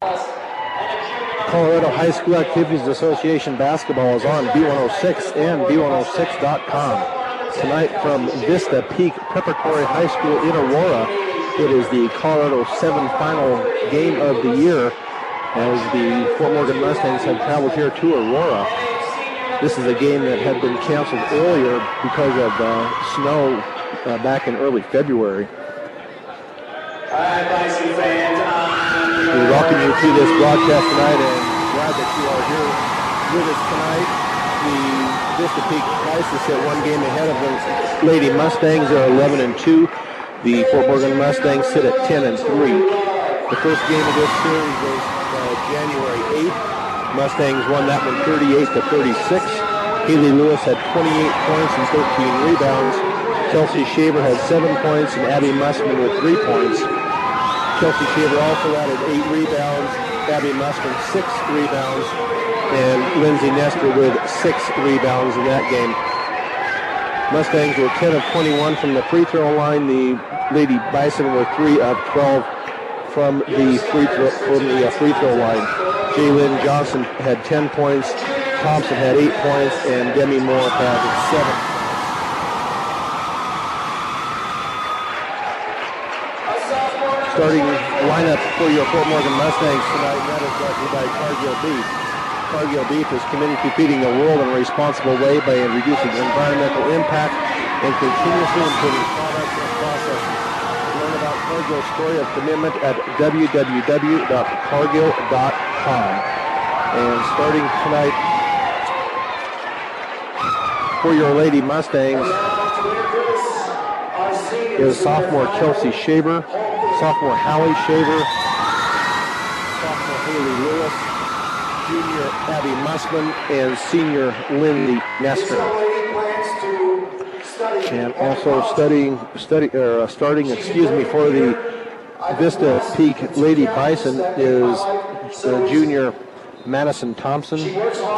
Colorado High School Activities Association basketball is on B106 and B106.com. Tonight from Vista Peak Preparatory High School in Aurora, it is the Colorado 7 final game of the year as the Fort Morgan Mustangs have traveled here to Aurora. This is a game that had been canceled earlier because of snow back in early February. We welcome you to this broadcast tonight and glad that you are here with us tonight. The Vista Peak Crisis at one game ahead of the Lady Mustangs are 11-2. The Fort Morgan Mustangs sit at 10-3. The first game of this series was January 8th. Mustangs won that one 38-36. Haley Lewis had 28 points and 13 rebounds. Kelsey Shaver had 7 points and Abby Mussman with 3 points. Kelsey Shaver also added 8 rebounds, Abby Mussman 6 rebounds, and Lindsay Nestor with 6 rebounds in that game. Mustangs were 10 of 21 from the free throw line. The Lady Bison were 3 of 12 from the free throw line. Jaylyn Johnson had 10 points, Thompson had 8 points, and Demi Moore had 7. Starting lineup for your Fort Morgan Mustangs tonight, that is brought to you by Cargill Beef. Cargill Beef is committed to feeding the world in a responsible way by reducing environmental impact and continuously improving products and processes. Learn about Cargill's story of commitment at www.cargill.com. And starting tonight for your Lady Mustangs is sophomore Kelsey Shaver, sophomore Hallie Shaver, sophomore Haley Lewis, junior Abby Mussman, and senior Lindsay Nestor. And also starting for the Vista Peak Lady Bison is junior Madison Thompson,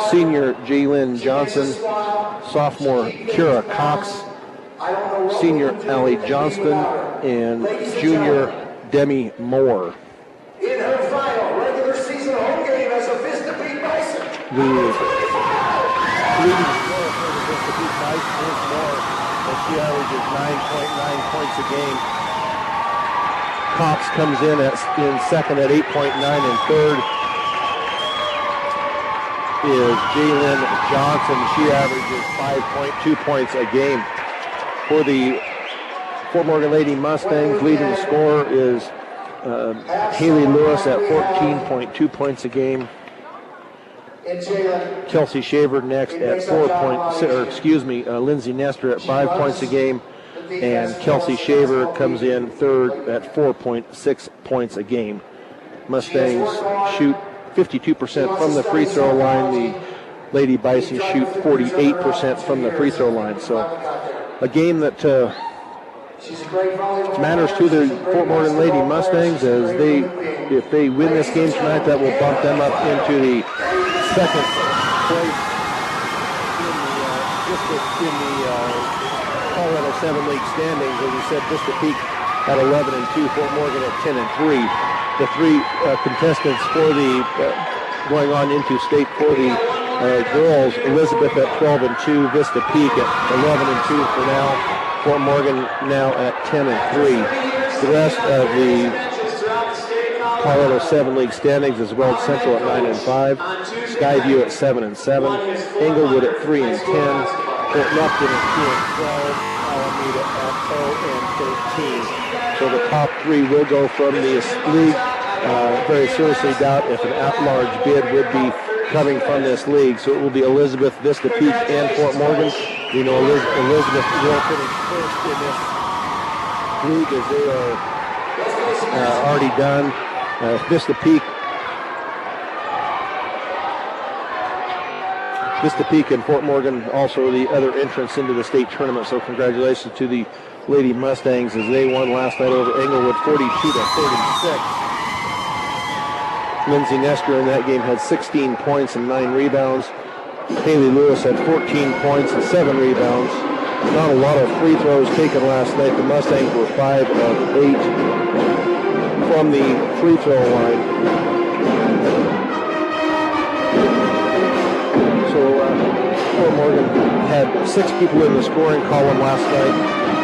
senior Jaylyn Johnson, sophomore Kira Cox, senior Allie Johnston, and junior Demi Moore. In her final regular season home game as a Vista Peak Bison. The leading scorer for the Vista Peak Bison is Moore, as she averages 9.9 points a game. Cox comes in second at 8.9, and third is Jaylyn Johnson. She averages 5.2 points a game. For the Fort Morgan Lady Mustangs, leading scorer is Haley Lewis at 14.2 points a game. Kelsey Shaver next at Lindsay Nestor at 5 points a game. And Kelsey Shaver comes in third at 4.6 points a game. Mustangs shoot 52% from the free throw line. The Lady Bison shoot 48% from the free throw line. So a game that matters to the Fort Morgan Lady Mustangs, as if they win this game tonight, that will bump them up into the second place in the Colorado 7 League standings. As we said, Vista Peak at 11-2, Fort Morgan at 10-3. The three contestants for the going on into state for the girls: Elizabeth at 12-2, Vista Peak at 11-2 for now. Fort Morgan now at 10-3. The rest of the Colorado 7 League standings is Weld Central at 9-5, Skyview at 7-7, Englewood at 3-10, Fort Lupton at 2-12, Alameda at 0-13. So the top three will go from this league. Very seriously doubt if an at-large bid would be coming from this league. So it will be Elizabeth, Vista Peak, and Fort Morgan. We know Elizabeth will finish first in this league as they are already done. Vista Peak and Fort Morgan also the other entrance into the state tournament. So congratulations to the Lady Mustangs as they won last night over Englewood 42-36. Lindsay Nestor in that game had 16 points and 9 rebounds. Haley Lewis had 14 points and 7 rebounds. Not a lot of free throws taken last night. The Mustangs were 5 of 8 from the free throw line. 6 people in the scoring column last night,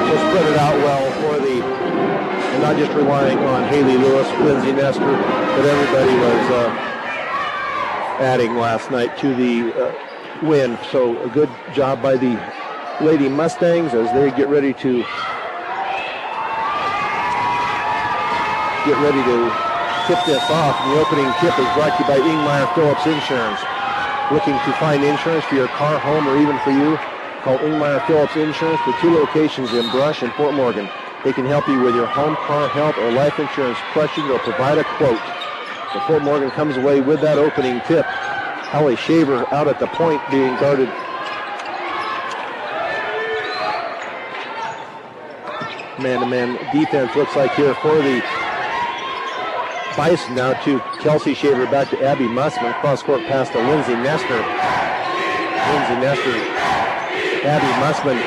so spread it out well for and not just relying on Haley Lewis, Lindsay Nestor, but everybody was adding last night to the win. So a good job by the Lady Mustangs as they get ready to tip this off. And the opening tip is brought to you by Ingmeyer Phillips Insurance. Looking to find insurance for your car, home, or even for you? Call Ingmeyer Phillips Insurance with 2 locations in Brush and Fort Morgan. They can help you with your home, car, health, or life insurance questions or provide a quote. So Fort Morgan comes away with that opening tip. Holly Shaver out at the point being guarded. Man-to-man defense looks like here for the Bison. Now to Kelsey Shaver, back to Abby Mussman. Cross-court pass to Lindsay Nestor. Abby Mussman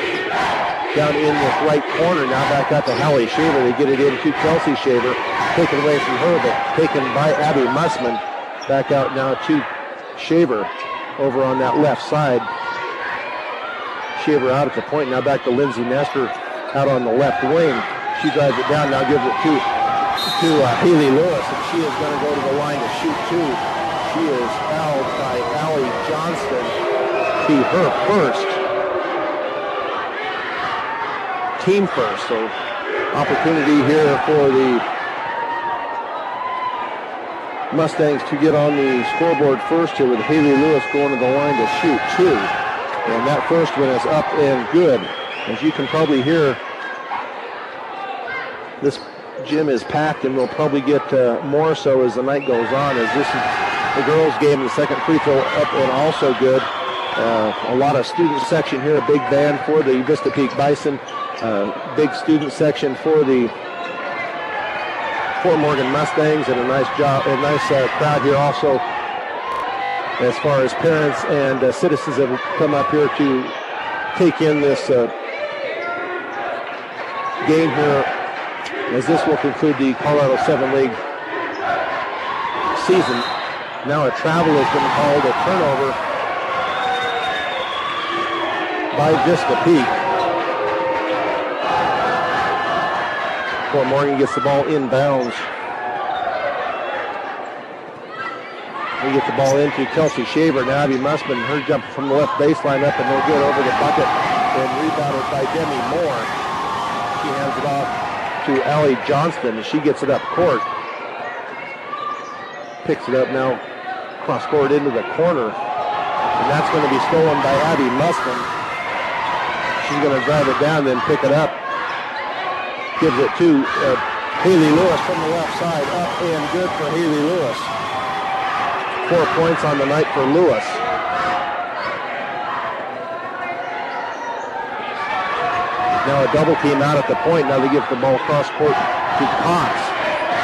down in this right corner. Now back out to Holly Shaver. They get it in to Kelsey Shaver. Taken away from her, but taken by Abby Mussman. Back out now to Shaver over on that left side. Shaver out at the point. Now back to Lindsay Nestor out on the left wing. She drives it down. Now gives it to Haley Lewis, and she is going to go to the line to shoot 2. She is fouled by Allie Johnston. Be her first. Team first. So opportunity here for the Mustangs to get on the scoreboard first here with Haley Lewis going to the line to shoot 2. And that first one is up and good. As you can probably hear, this gym is packed and will probably get more so as the night goes on, as this is the girls' game. The second free throw up and also good. A lot of student section here, a big band for the Vista Peak Bison. Big student section for the Fort Morgan Mustangs, and a nice crowd here also as far as parents and citizens have come up here to take in this game here, as this will conclude the Colorado 7 League season. Now a travel has been called, a turnover by Vista Peak. Fort Morgan gets the ball inbounds. We get the ball into Kelsey Shaver. Now Abby Mussman, her jump from the left baseline up and no good over the bucket, and rebounded by Demi Moore. She hands it off to Allie Johnston, and she gets it up court. Picks it up now, cross court into the corner, and that's going to be stolen by Abby Mussman. She's going to drive it down, then pick it up. Gives it to Haley Lewis from the left side. Up and good for Haley Lewis. 4 points on the night for Lewis. Now a double team out at the point. Now they give the ball cross court to Cox.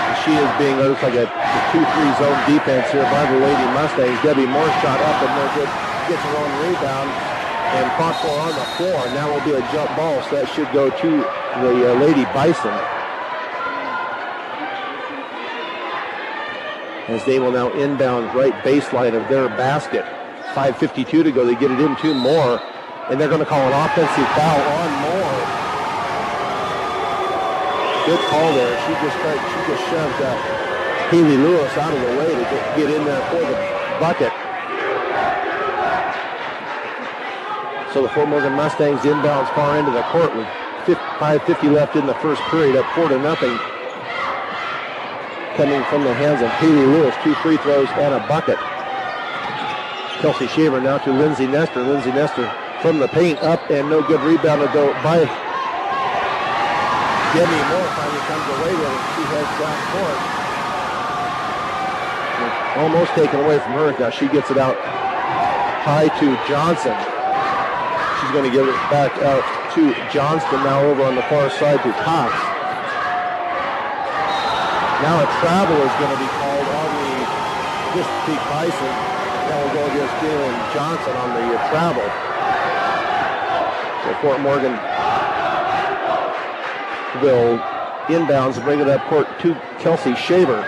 And she is being, looks like a 2-3 zone defense here by the Lady Mustangs. Debbie Moore shot up and no good. Gets her own rebound. And Foxborough on the floor. Now will be a jump ball, so that should go to the Lady Bison. As they will now inbound right baseline of their basket. 5:52 to go. They get it into Moore, and they're going to call an offensive foul on Moore. Good call there. She just shoved Haley Lewis out of the way to get in there for the bucket. So the Fort Morgan Mustangs inbounds far into the court with 5:50 left in the first period, up 4-0. Coming from the hands of Haley Lewis, 2 free throws and a bucket. Kelsey Shaver now to Lindsay Nestor. Lindsay Nestor from the paint, up and no good. Rebounded though by Demi Moore. Finally comes away with it. She heads down court. Almost taken away from her. Now she gets it out high to Johnson. She's going to give it back out to Johnston now over on the far side to Cox. Now a travel is going to be called on the Vista Peak Bison. That will go against Jalen Johnson on the travel. So Fort Morgan will inbounds and bring it up court to Kelsey Shaver.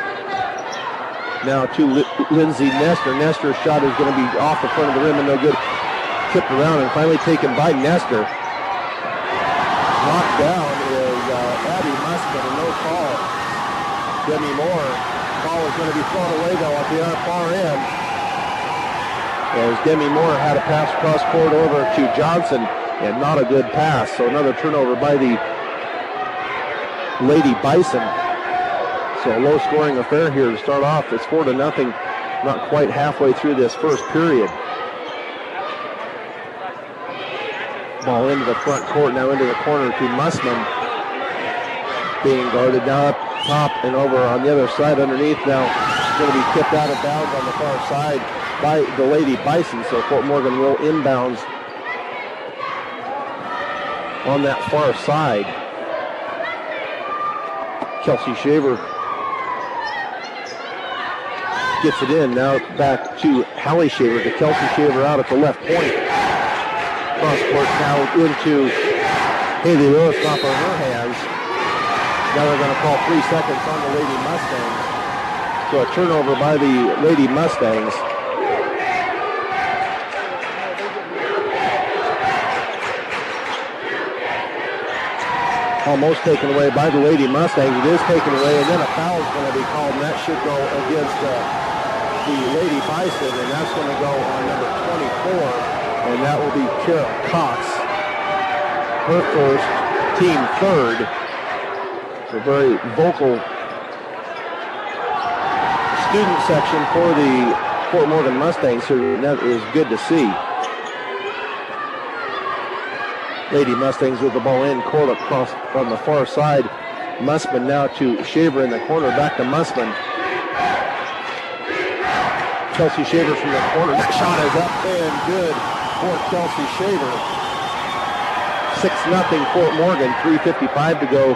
Now to Lindsay Nestor. Nestor's shot is going to be off the front of the rim and no good. tipped around and finally taken by Nestor. Knocked down is Abby Muskin, and no call. Demi Moore. Ball is going to be thrown away though at the far end. As Demi Moore had a pass cross court over to Johnson, and not a good pass. So another turnover by the Lady Bison. So a low scoring affair here to start off. It's 4-0. Not quite halfway through this first period. Ball into the front court, now into the corner to Mussman. Being guarded now up top and over on the other side underneath. Now going to be tipped out of bounds on the far side by the Lady Bison. So Fort Morgan will inbounds on that far side. Kelsey Shaver gets it in. Now back to Hallie Shaver, to Kelsey Shaver out at the left point. Cross court now into Haley Lewis off of her hands. Now they're going to call 3 seconds on the Lady Mustangs. So a turnover by the Lady Mustangs. Almost taken away by the Lady Mustangs. It is taken away, and then a foul is going to be called, and that should go against the Lady Bison, and that's going to go on number 24, and that will be Carol Cox. Her first, team third. It's a very vocal student section for the Fort Morgan Mustangs here, and that is good to see. Lady Mustangs with the ball in court across on the far side. Mussman now to Shaver in the corner, back to Mussman. Kelsey Shaver from the corner. That shot is up and good for Kelsey Shaver. 6-0 Fort Morgan, 3:55 to go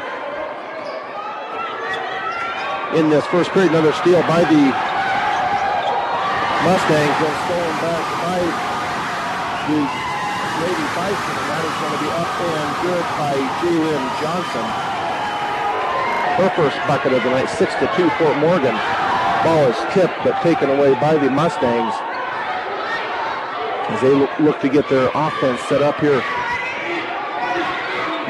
in this first period. Another steal by the Mustangs, and stolen back by the Lady Bison, and that is going to be up and good by Jalen Johnson. Her first bucket of the night, 6-2 Fort Morgan. Ball is tipped but taken away by the Mustangs as they look to get their offense set up here.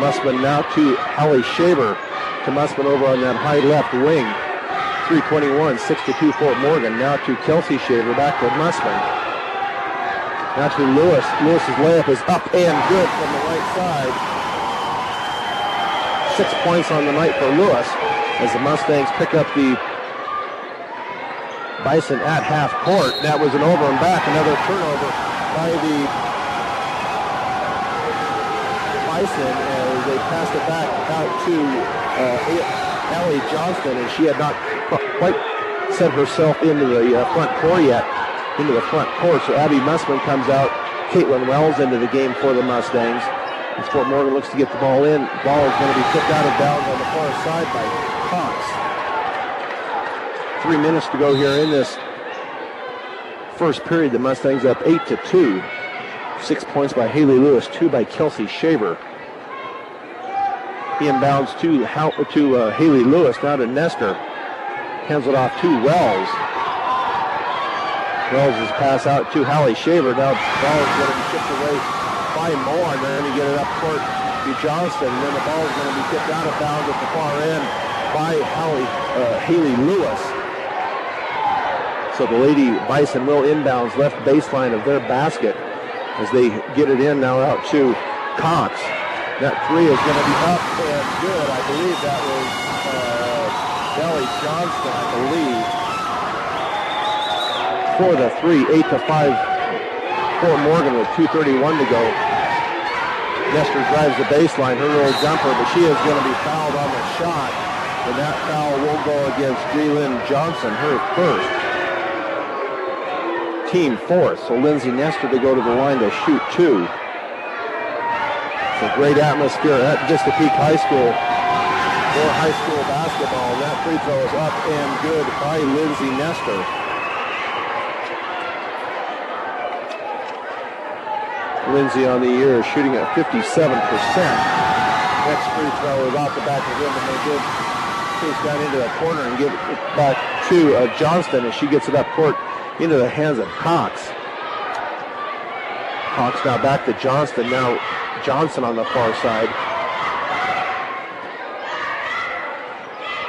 Mussman now to Hallie Shaver, to Mussman over on that high left wing. 3:21, 6-2 Fort Morgan. Now to Kelsey Shaver, back to Mussman. Now to Lewis. Lewis's layup is up and good from the right side. 6 points on the night for Lewis as the Mustangs pick up the Bison at half court. That was an over and back. Another turnover by the Bison as they passed it back out to Allie Johnston, and she had not quite set herself into the front court yet. Into the front court, so Abby Mussman comes out. Caitlin Wells into the game for the Mustangs. As Fort Morgan looks to get the ball in. Ball is going to be tipped out of bounds on the far side by Cox. 3 minutes to go here in this first period. The Mustangs up 8-2. 6 points by Haley Lewis, 2 by Kelsey Shaver. Inbounds to Haley Lewis, now to Nestor. Hands it off to Wells. Wells' pass out to Hallie Shaver. Now the ball is going to be tipped away by Moore, and they're going to get it up court to Johnston. And then the ball is going to be tipped out of bounds at the far end by Haley Lewis. So the Lady Bison will inbounds left baseline of their basket as they get it in now out to Cox. That three is going to be up and good. I believe that was Ellie Johnston, I believe. For the three, 8-5 Fort Morgan with 2:31 to go. Nestor drives the baseline, her little jumper, but she is going to be fouled on the shot. And that foul will go against Jalen Johnson, her first. Team fourth, so Lindsay Nestor to go to the line to shoot 2. It's a great atmosphere at Vista Peak High School for high school basketball. That free throw is up and good by Lindsay Nestor. Lindsay on the year is shooting at 57%. Next free throw is off the back of the rim, and they did chase down into the corner and give it back to Johnston as she gets it up court into the hands of Cox. Cox now back to Johnston. Now Johnson on the far side.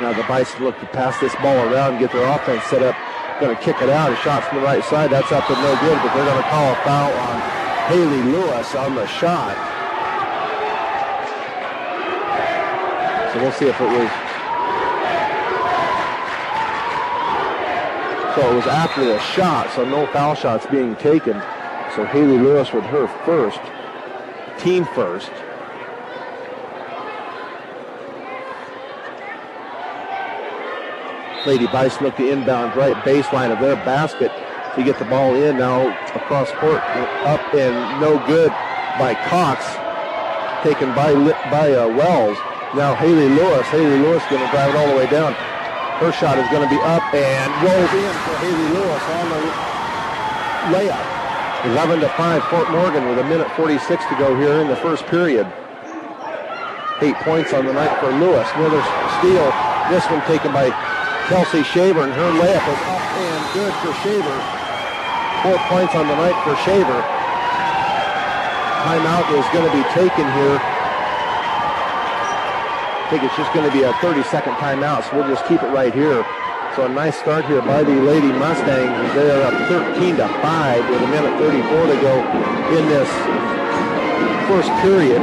Now the Bison look to pass this ball around and get their offense set up. Going to kick it out. A shot from the right side. That's up and no good, but they're going to call a foul on Haley Lewis on the shot. So we'll see if it was. So it was after the shot, so no foul shots being taken. So Haley Lewis with her first, team first. Lady Bison look to inbound right baseline of their basket to get the ball in. Now across court, up and no good by Cox, taken by Wells. Now Haley Lewis going to drive it all the way down. Her shot is going to be up and rolls in for Haley Lewis on the layup. 11-5 Fort Morgan with 1:46 to go here in the first period. 8 points on the night for Lewis. Another steal. This one taken by Kelsey Shaver, and her layup is up and good for Shaver. 4 points on the night for Shaver. Timeout is going to be taken here. I think it's just going to be a 30-second timeout, so we'll just keep it right here. So a nice start here by the Lady Mustangs. They are up 13-5 with 1:34 to go in this first period.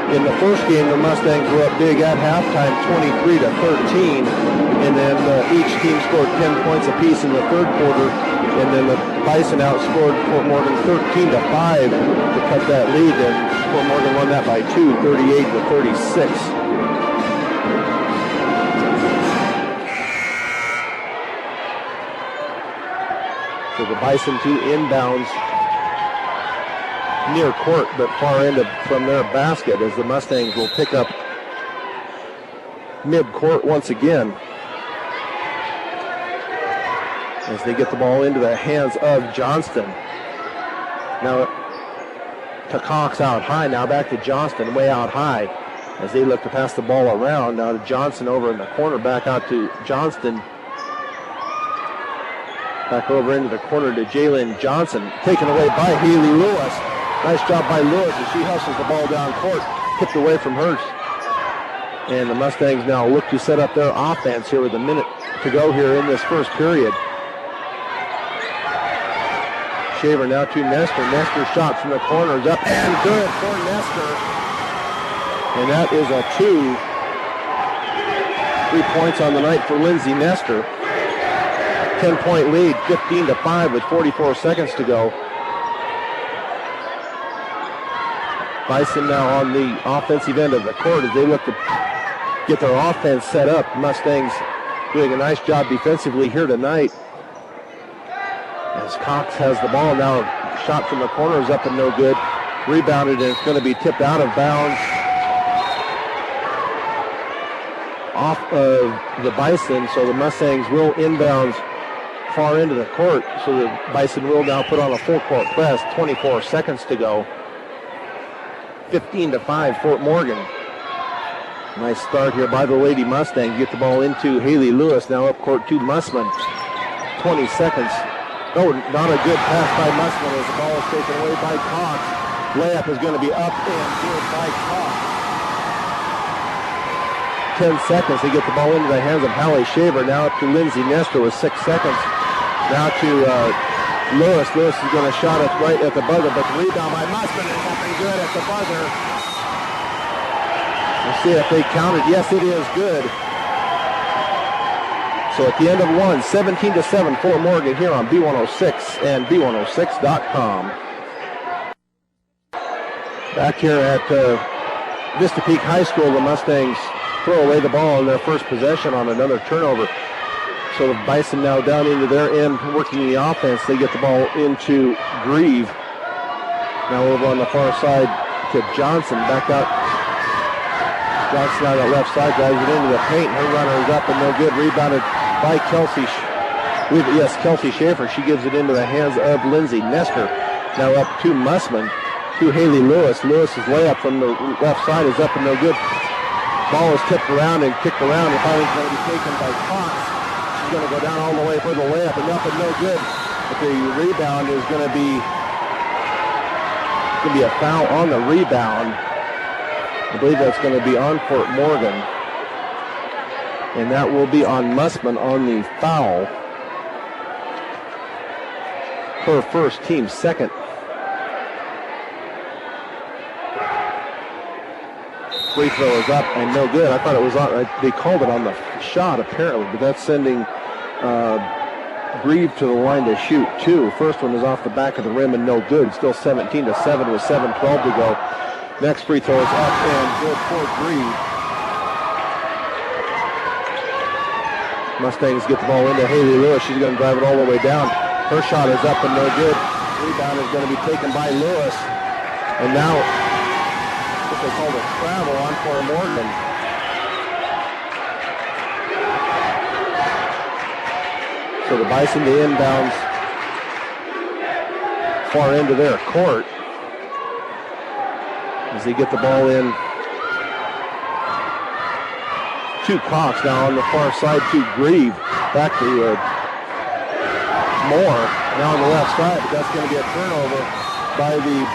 In the first game, the Mustangs were up big at halftime, 23-13, and then each team scored 10 points apiece in the third quarter, and then the Bison outscored Fort Morgan 13-5 to cut that lead, and Fort Morgan won that by 2, 38-36. So the Bison to inbounds near court, but far end from their basket, as the Mustangs will pick up mid-court once again as they get the ball into the hands of Johnston. Now to Cox out high, now back to Johnston way out high as they look to pass the ball around. Now to Johnson over in the corner, back out to Johnston. Back over into the corner to Jalen Johnson, taken away by Haley Lewis. Nice job by Lewis as she hustles the ball down court, tipped away from hers. And the Mustangs now look to set up their offense here with a minute to go here in this first period. Shaver now to Nestor. Nestor shot from the corner is up and good for Nestor. And that is a 2. 3 points on the night for Lindsay Nestor. 10-point lead, 15-5 with 44 seconds to go. Bison now on the offensive end of the court as they look to get their offense set up. Mustangs doing a nice job defensively here tonight. As Cox has the ball now, shot from the corner is up and no good. Rebounded, and it's going to be tipped out of bounds off of the Bison, so the Mustangs will inbounds far into the court, so the Bison will now put on a full court press. 24 seconds to go. 15-5 Fort Morgan. Nice start here by the Lady Mustangs. Get the ball into Haley Lewis, now up court to Mussman. 20 seconds. Oh, not a good pass by Mussman as the ball is taken away by Cox. Layup is going to be up and good by Cox. 10 seconds. They get the ball into the hands of Hallie Shaver. Now up to Lindsay Nestor with 6 seconds. Now to Lewis. Lewis is going to shot it right at the buzzer, but the rebound by Mussman is up and good at the buzzer. We'll see if they counted. Yes, it is good. So at the end of one, 17-7 Fort Morgan here on B106 and B106.com. Back here at Vista Peak High School, the Mustangs throw away the ball in their first possession on another turnover. So the Bison now down into their end, working the offense. They get the ball into Grieve. Now over on the far side to Johnson. Back out. Johnson on the left side, drives it into the paint. Her runner is up and no good. Rebounded by Kelsey. Yes, Kelsey Schaefer. She gives it into the hands of Lindsay Nestor. Now up to Mussman. To Haley Lewis. Lewis's layup from the left side is up and no good. Ball is tipped around and kicked around, and finally going to be taken by Cox. She's going to go down all the way for the layup and up and no good. But the rebound is going to be a foul on the rebound. I believe that's going to be on Fort Morgan. And that will be on Mussman on the foul. Her first, team second. Free throw is up and no good. I thought it was on, they called it on the shot apparently, but that's sending Grieve to the line to shoot two. First one is off the back of the rim and no good. Still 17-7 with 7:12 to go. Next free throw is up and good for Grieve. Mustangs get the ball into Haley Lewis. She's going to drive it all the way down. Her shot is up and no good. Rebound is going to be taken by Lewis. And now, what they call a travel on Fort Morgan. So the Bison to inbounds far into their court as they get the ball in to Cox. Now on the far side to Grieve. Back to Moore. Now on the left side, but that's going to be a turnover by the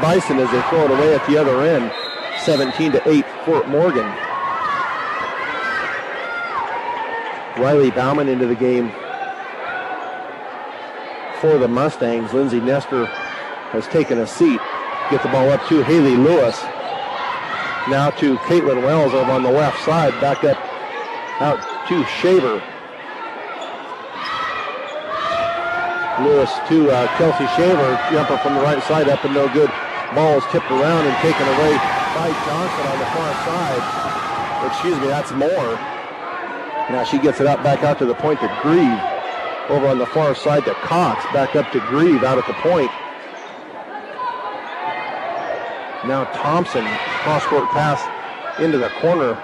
Bison as they throw it away at the other end. 17-8 Fort Morgan. Riley Bauman into the game for the Mustangs. Lindsay Nestor has taken a seat. Get the ball up to Haley Lewis. Now to Caitlin Wells over on the left side. Back up out to Shaver. Lewis to Kelsey Shaver. Jumper from the right side up and no good. Ball is tipped around and taken away by Johnson on the far side. Excuse me, that's Moore. Now she gets it up back out to the point to Grieve. Over on the far side to Cox. Back up to Grieve out at the point. Now Thompson. Cross-court pass into the corner.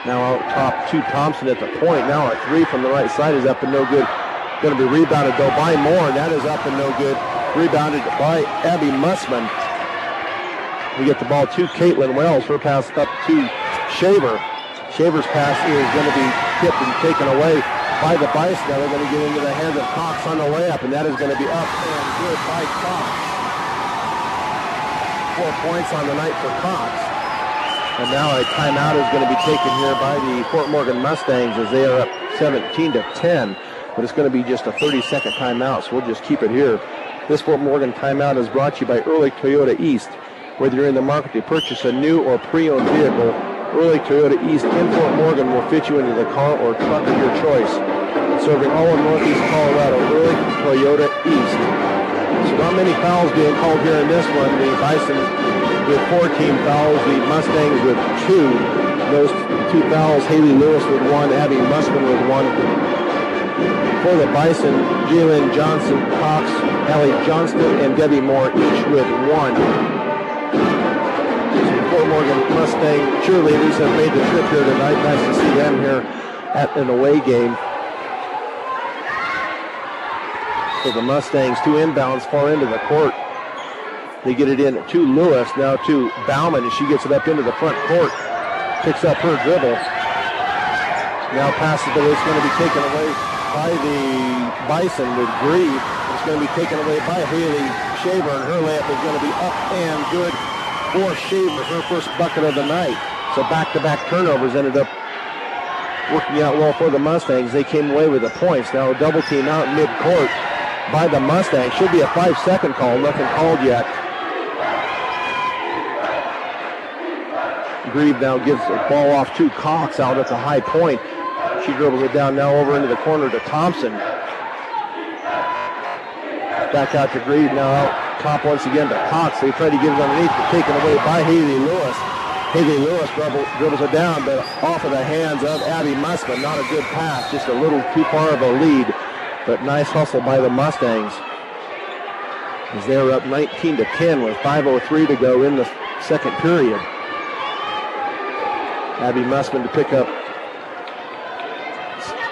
Now out top to Thompson at the point. Now a three from the right side is up and no good. Going to be rebounded though by Moore. That is up and no good. Rebounded by Abby Mussman. We get the ball to Caitlin Wells. Her pass up to Shaver. Shaver's pass is going to be tipped and taken away by the Bison. Now they're going to get into the hands of Cox on the layup, and that is going to be up and good by Cox. 4 points on the night for Cox. And now a timeout is going to be taken here by the Fort Morgan Mustangs as they are up 17-10. But it's going to be just a 30-second timeout, so we'll just keep it here. This Fort Morgan timeout is brought to you by Ehrlich Toyota East. Whether you're in the market to purchase a new or pre-owned vehicle, Ehrlich Toyota East in Fort Morgan will fit you into the car or truck of your choice. Serving all of Northeast Colorado, Ehrlich Toyota East. So not many fouls being called here in this one. The Bison with 4 team fouls, the Mustangs with 2. Those 2 fouls, Haley Lewis with 1, Abby Mussman with 1. For the Bison, Jalen Johnson, Cox, Allie Johnston, and Debbie Moore each with 1. Fort Morgan Mustang cheerleaders have made the trip here tonight. Nice to see them here at an away game. So the Mustangs 2 inbounds far into the court. They get it in to Lewis, now to Bauman, and she gets it up into the front court. Picks up her dribble. Now passes, but it's going to be taken away by the Bison with Grieve. It's going to be taken away by Haley Shaver, and her layup is going to be up and good for Shaver, her first bucket of the night. So back-to-back turnovers ended up working out well for the Mustangs. They came away with the points. Now a double team out mid-court by the Mustangs. Should be a 5-second call. Nothing called yet. Grieve now gives the ball off to Cox out at the high point. She dribbles it down now over into the corner to Thompson. Back out to Grieve, now out top once again to Cox. They try to get it underneath, but taken away by Haley Lewis. Haley Lewis dribbles it down, but off of the hands of Abby Mussman. Not a good pass, just a little too far of a lead, but nice hustle by the Mustangs as they're up 19-10 with 5:03 to go in the second period. Abby Mussman to pick up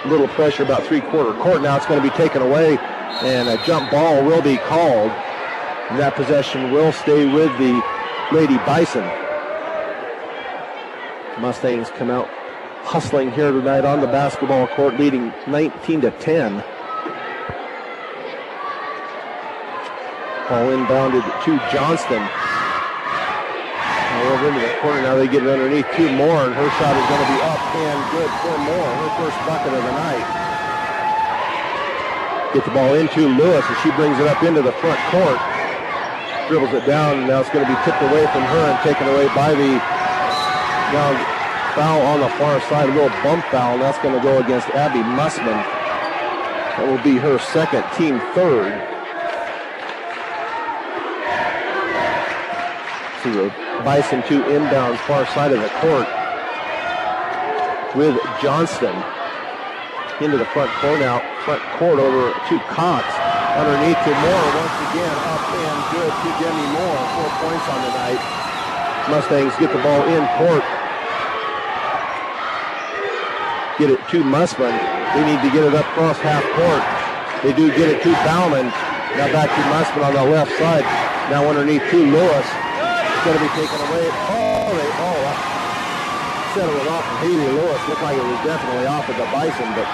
a little pressure about three-quarter court. Now it's going to be taken away, and a jump ball will be called. And that possession will stay with the Lady Bison. Mustangs come out hustling here tonight on the basketball court, leading 19-10. Ball inbounded to Johnston. Now over into the corner. Now they get it underneath. 2 more, and her shot is going to be up and good for more. Her first bucket of the night. Get the ball into Lewis, and she brings it up into the front court. Dribbles it down, and now it's going to be tipped away from her and taken away by the now foul on the far side. A little bump foul, and that's going to go against Abby Mussman. That will be her second, team third. See the Bison 2 inbounds far side of the court with Johnston into the front court now. Front court over to Cox. Underneath to Moore once again. Up and good to Demi Moore. 4 points on the night. Mustangs get the ball in court. Get it to Mussman. They need to get it up across half court. They do get it to Bauman. Now back to Mussman on the left side. Now underneath to Lewis. It's going to be taken away. Said it was off of Haley Lewis. Looked like it was definitely off of the Bison, but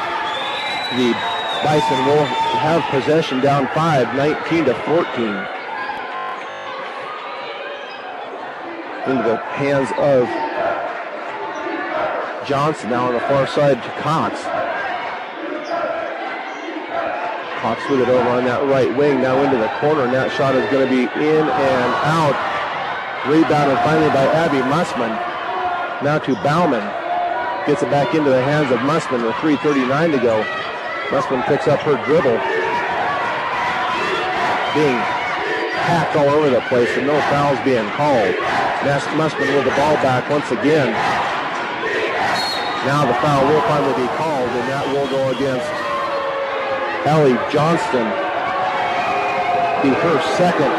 the Bison will have possession down 5, 19-14. Into the hands of Johnson now on the far side to Cox. Cox with it over on that right wing, now into the corner, and that shot is going to be in and out. Rebounded finally by Abby Mussman. Now to Bauman. Gets it back into the hands of Mussman with 3:39 to go. Mussman picks up her dribble. Being hacked all over the place and no fouls being called. That's Mussman with the ball back once again. Now the foul will finally be called, and that will go against Allie Johnston. Be her second,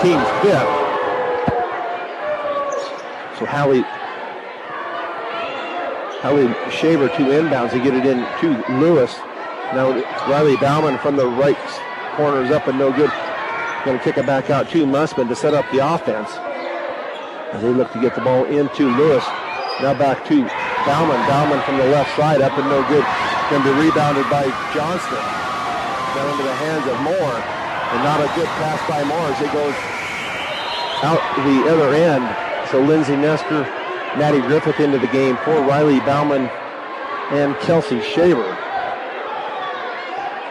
team's 5th. So Hallie Shaver 2 inbounds. They get it in to Lewis. Now Riley Bauman from the right corner is up and no good. Going to kick it back out to Mussman to set up the offense. As they look to get the ball into Lewis. Now back to Bauman. Bauman from the left side up and no good. Going to be rebounded by Johnston. Now into the hands of Moore. And not a good pass by Moore as it goes out the other end. So Lindsay Nestor, Maddie Griffith into the game for Riley Bauman and Kelsey Shaver.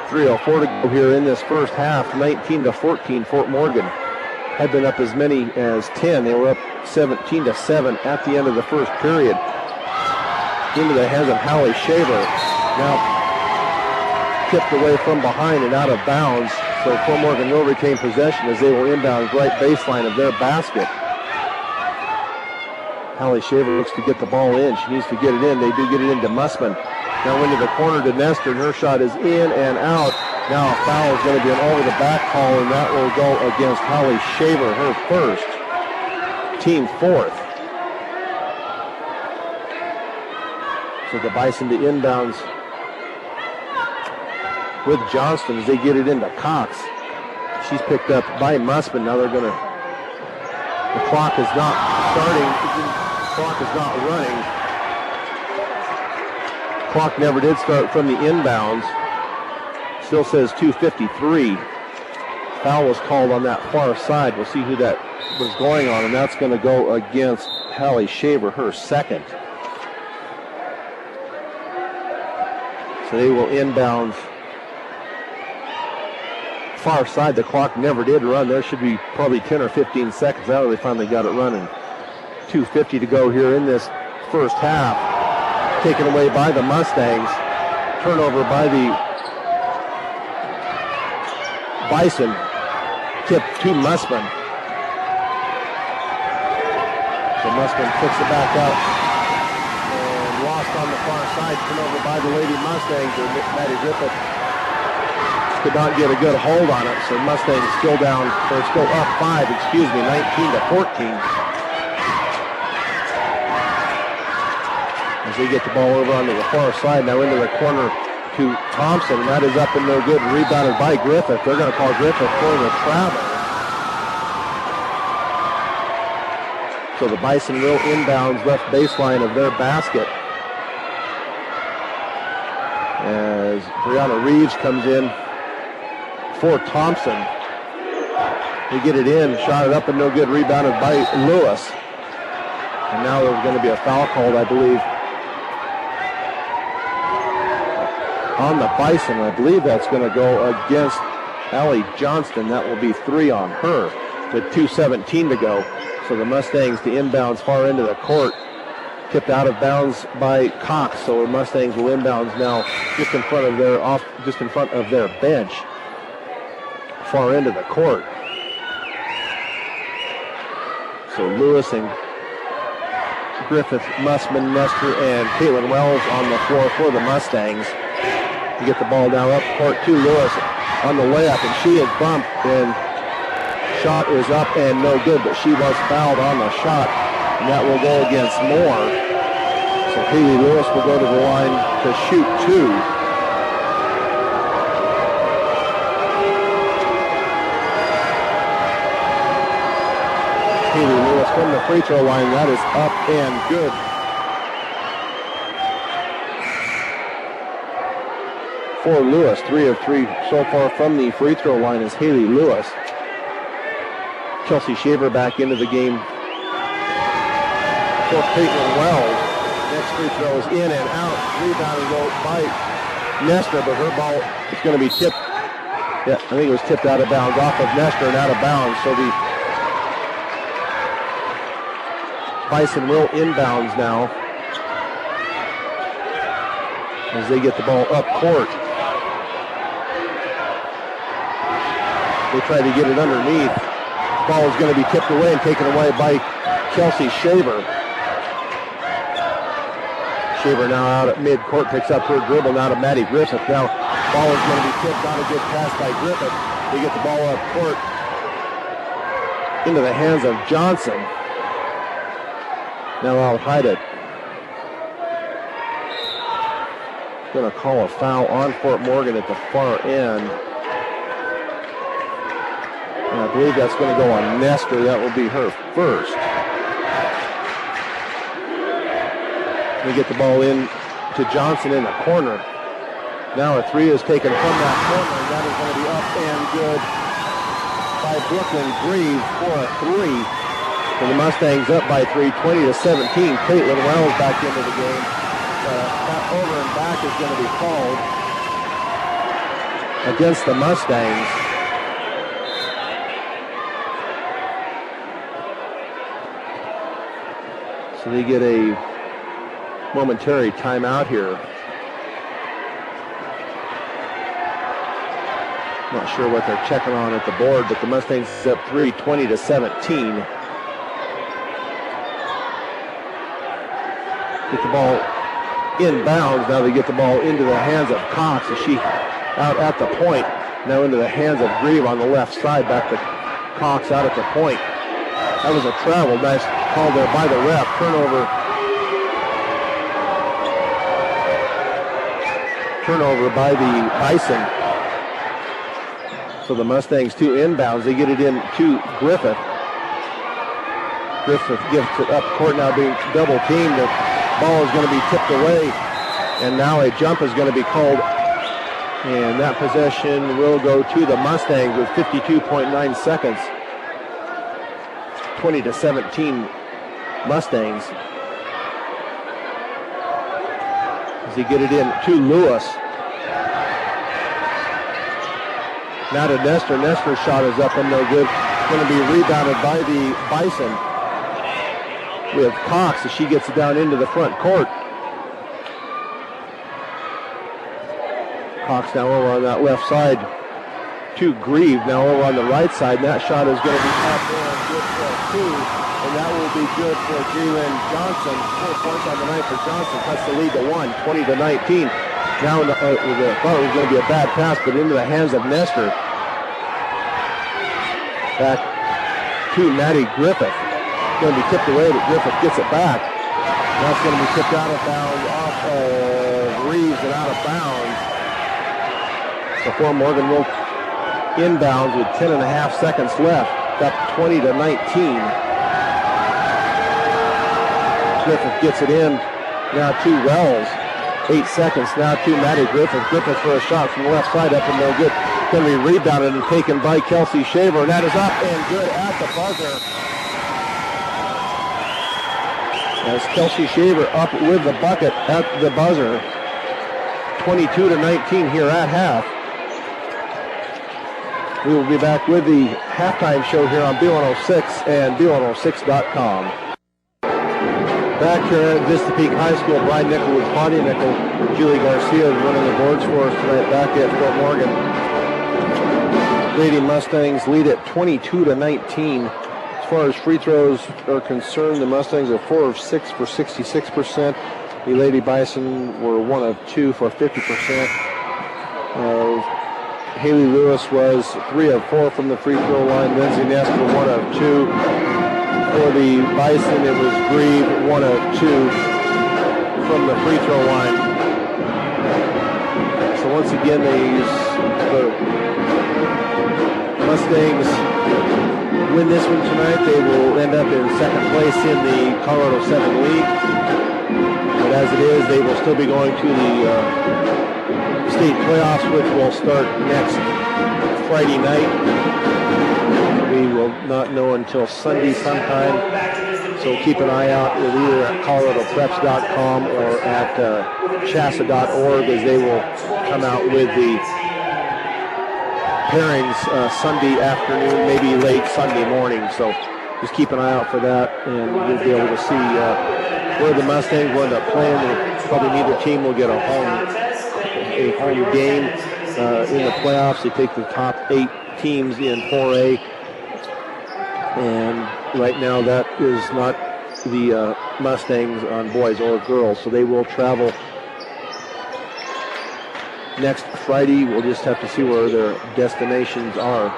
3:04 to go here in this first half. 19-14. Fort Morgan had been up as many as 10. They were up 17-7 at the end of the first period. Into the hands of Hallie Shaver. Now tipped away from behind and out of bounds. So Fort Morgan will retain possession as they will inbound right baseline of their basket. Hallie Shaver looks to get the ball in. She needs to get it in. They do get it into Mussman. Now into the corner to Nestor, and her shot is in and out. Now a foul is going to be an over-the-back call, and that will go against Hallie Shaver, her first, team 4th. So the Bison to inbounds with Johnston as they get it into Cox. She's picked up by Mussman. Now they're going to, the clock is not starting. Clock is not running. Clock never did start from the inbounds. Still says 2:53. Foul was called on that far side. We'll see who that was going on, and that's going to go against Hallie Shaver, her second. So they will inbounds far side. The clock never did run. There should be probably 10 or 15 seconds out. They finally got it running. 2:50 to go here in this first half. Taken away by the Mustangs. Turnover by the Bison. Tip to Mussman. So Mussman kicks it back out. And lost on the far side. Turnover by the Lady Mustangs. Maddie Griffith could not get a good hold on it. So Mustangs still down, or still up 5, 19-14. As they get the ball over onto the far side, now into the corner to Thompson, and that is up and no good, rebounded by Griffith. They're going to call Griffith for the travel. So the Bison will inbounds left baseline of their basket. As Brianna Reeves comes in for Thompson. They get it in, shot it up and no good, rebounded by Lewis. And now there's going to be a foul called, I believe, on the Bison. I believe that's going to go against Allie Johnston. That will be 3 on her with 2:17 to go. So the Mustangs to inbounds far into the court. Tipped out of bounds by Cox. So the Mustangs will inbounds now just in front of their bench, far into the court. So Lewis and Griffith, Mussman, Nestor, and Caitlin Wells on the floor for the Mustangs. You get the ball now up court to Lewis on the layup, and she is bumped, and shot is up and no good, but she was fouled on the shot, and that will go against Moore. So Haley Lewis will go to the line to shoot 2. Haley Lewis from the free throw line, that is up and good. For Lewis, 3 of 3 so far from the free throw line is Haley Lewis. Kelsey Shaver back into the game for Caitlin Wells. Next free throw is in and out. Rebounded by Nestor, but her ball is going to be tipped. Yeah, I think it was tipped out of bounds, off of Nestor and out of bounds. So the Bison will inbounds now as they get the ball up court. They try to get it underneath. Ball is going to be tipped away and taken away by Kelsey Shaver. Shaver now out at mid-court, picks up her dribble now to Maddie Griffith. Now ball is going to be tipped, not a good pass by Griffith. They get the ball up court into the hands of Johnson. Now I'll hide it. Going to call a foul on Fort Morgan at the far end. And I believe that's going to go on Nestor. That will be her first. We get the ball in to Johnson in the corner. Now a 3 is taken from that corner, and that is going to be up and good by Brooklyn Greaves for a 3. So the Mustangs up by 3, 20-17. Caitlin Wells back into the game. Over and back is going to be called against the Mustangs. So they get a momentary timeout here. Not sure what they're checking on at the board, but the Mustangs is up 3, 20-17. Get the ball inbounds. Now they get the ball into the hands of Cox as she out at the point. Now into the hands of Grieve on the left side. Back to Cox out at the point. That was a travel. Nice call there by the ref. Turnover by the Bison. So the Mustangs 2 inbounds. They get it in to Griffith. Griffith gives it up court, now being double teamed. The ball is going to be tipped away, and now a jump is going to be called. And that possession will go to the Mustangs with 52.9 seconds. 20-17 Mustangs. As they get it in to Lewis. Now to Nestor. Nestor's shot is up and no good. Going to be rebounded by the Bison. We have Cox as she gets it down into the front court. Cox now over on that left side to Grieve. Now over on the right side. And that shot is going to be up and good for a 2. And that will be good for Jalen Johnson. 4 points on the night for Johnson. Cuts the lead to 1, 20-19. Now I thought it was going to be a bad pass, but into the hands of Nestor. Back to Maddie Griffith. Going to be tipped away, but Griffith gets it back. Now it's going to be tipped out of bounds off of Reeves and out of bounds. So Fort Morgan will inbounds with 10.5 seconds left. Up 20-19. Griffith gets it in. Now to Wells. 8 seconds now to Maddie Griffith. Griffith for a shot from the left side, up and no good. going to be rebounded and taken by Kelsey Shaver, and that is up and good at the buzzer. As Kelsey Shaver up with the bucket at the buzzer. 22-19 here at half. We will be back with the halftime show here on B106 and B106.com. Back here at Vista Peak High School, Brian Nickel with Claudia Nickel. Julie Garcia is running the boards for us tonight back at Fort Morgan. Lady Mustangs lead at 22-19. As far as free throws are concerned, the Mustangs are 4 of 6 for 66%. The Lady Bison were 1 of 2 for 50%. Haley Lewis was 3 of 4 from the free throw line. Lindsay Nestor 1 of 2. For the Bison, it was Grieve 1 of 2 from the free throw line. So once again, the Mustangs win this one tonight. They will end up in second place in the Colorado 7 League. But as it is, they will still be going to the state playoffs, which will start next Friday night. We will not know until Sunday sometime, so keep an eye out with either at coloradopreps.com or at chassa.org, as they will come out with the pairings Sunday afternoon, maybe late Sunday morning. So just keep an eye out for that, and you'll be able to see where the Mustangs will end up playing. Probably neither team will get a home game in the playoffs. They take the top 8 teams in 4A, and right now that is not the Mustangs on boys or girls, so they will travel next Friday. We'll just have to see where their destinations are.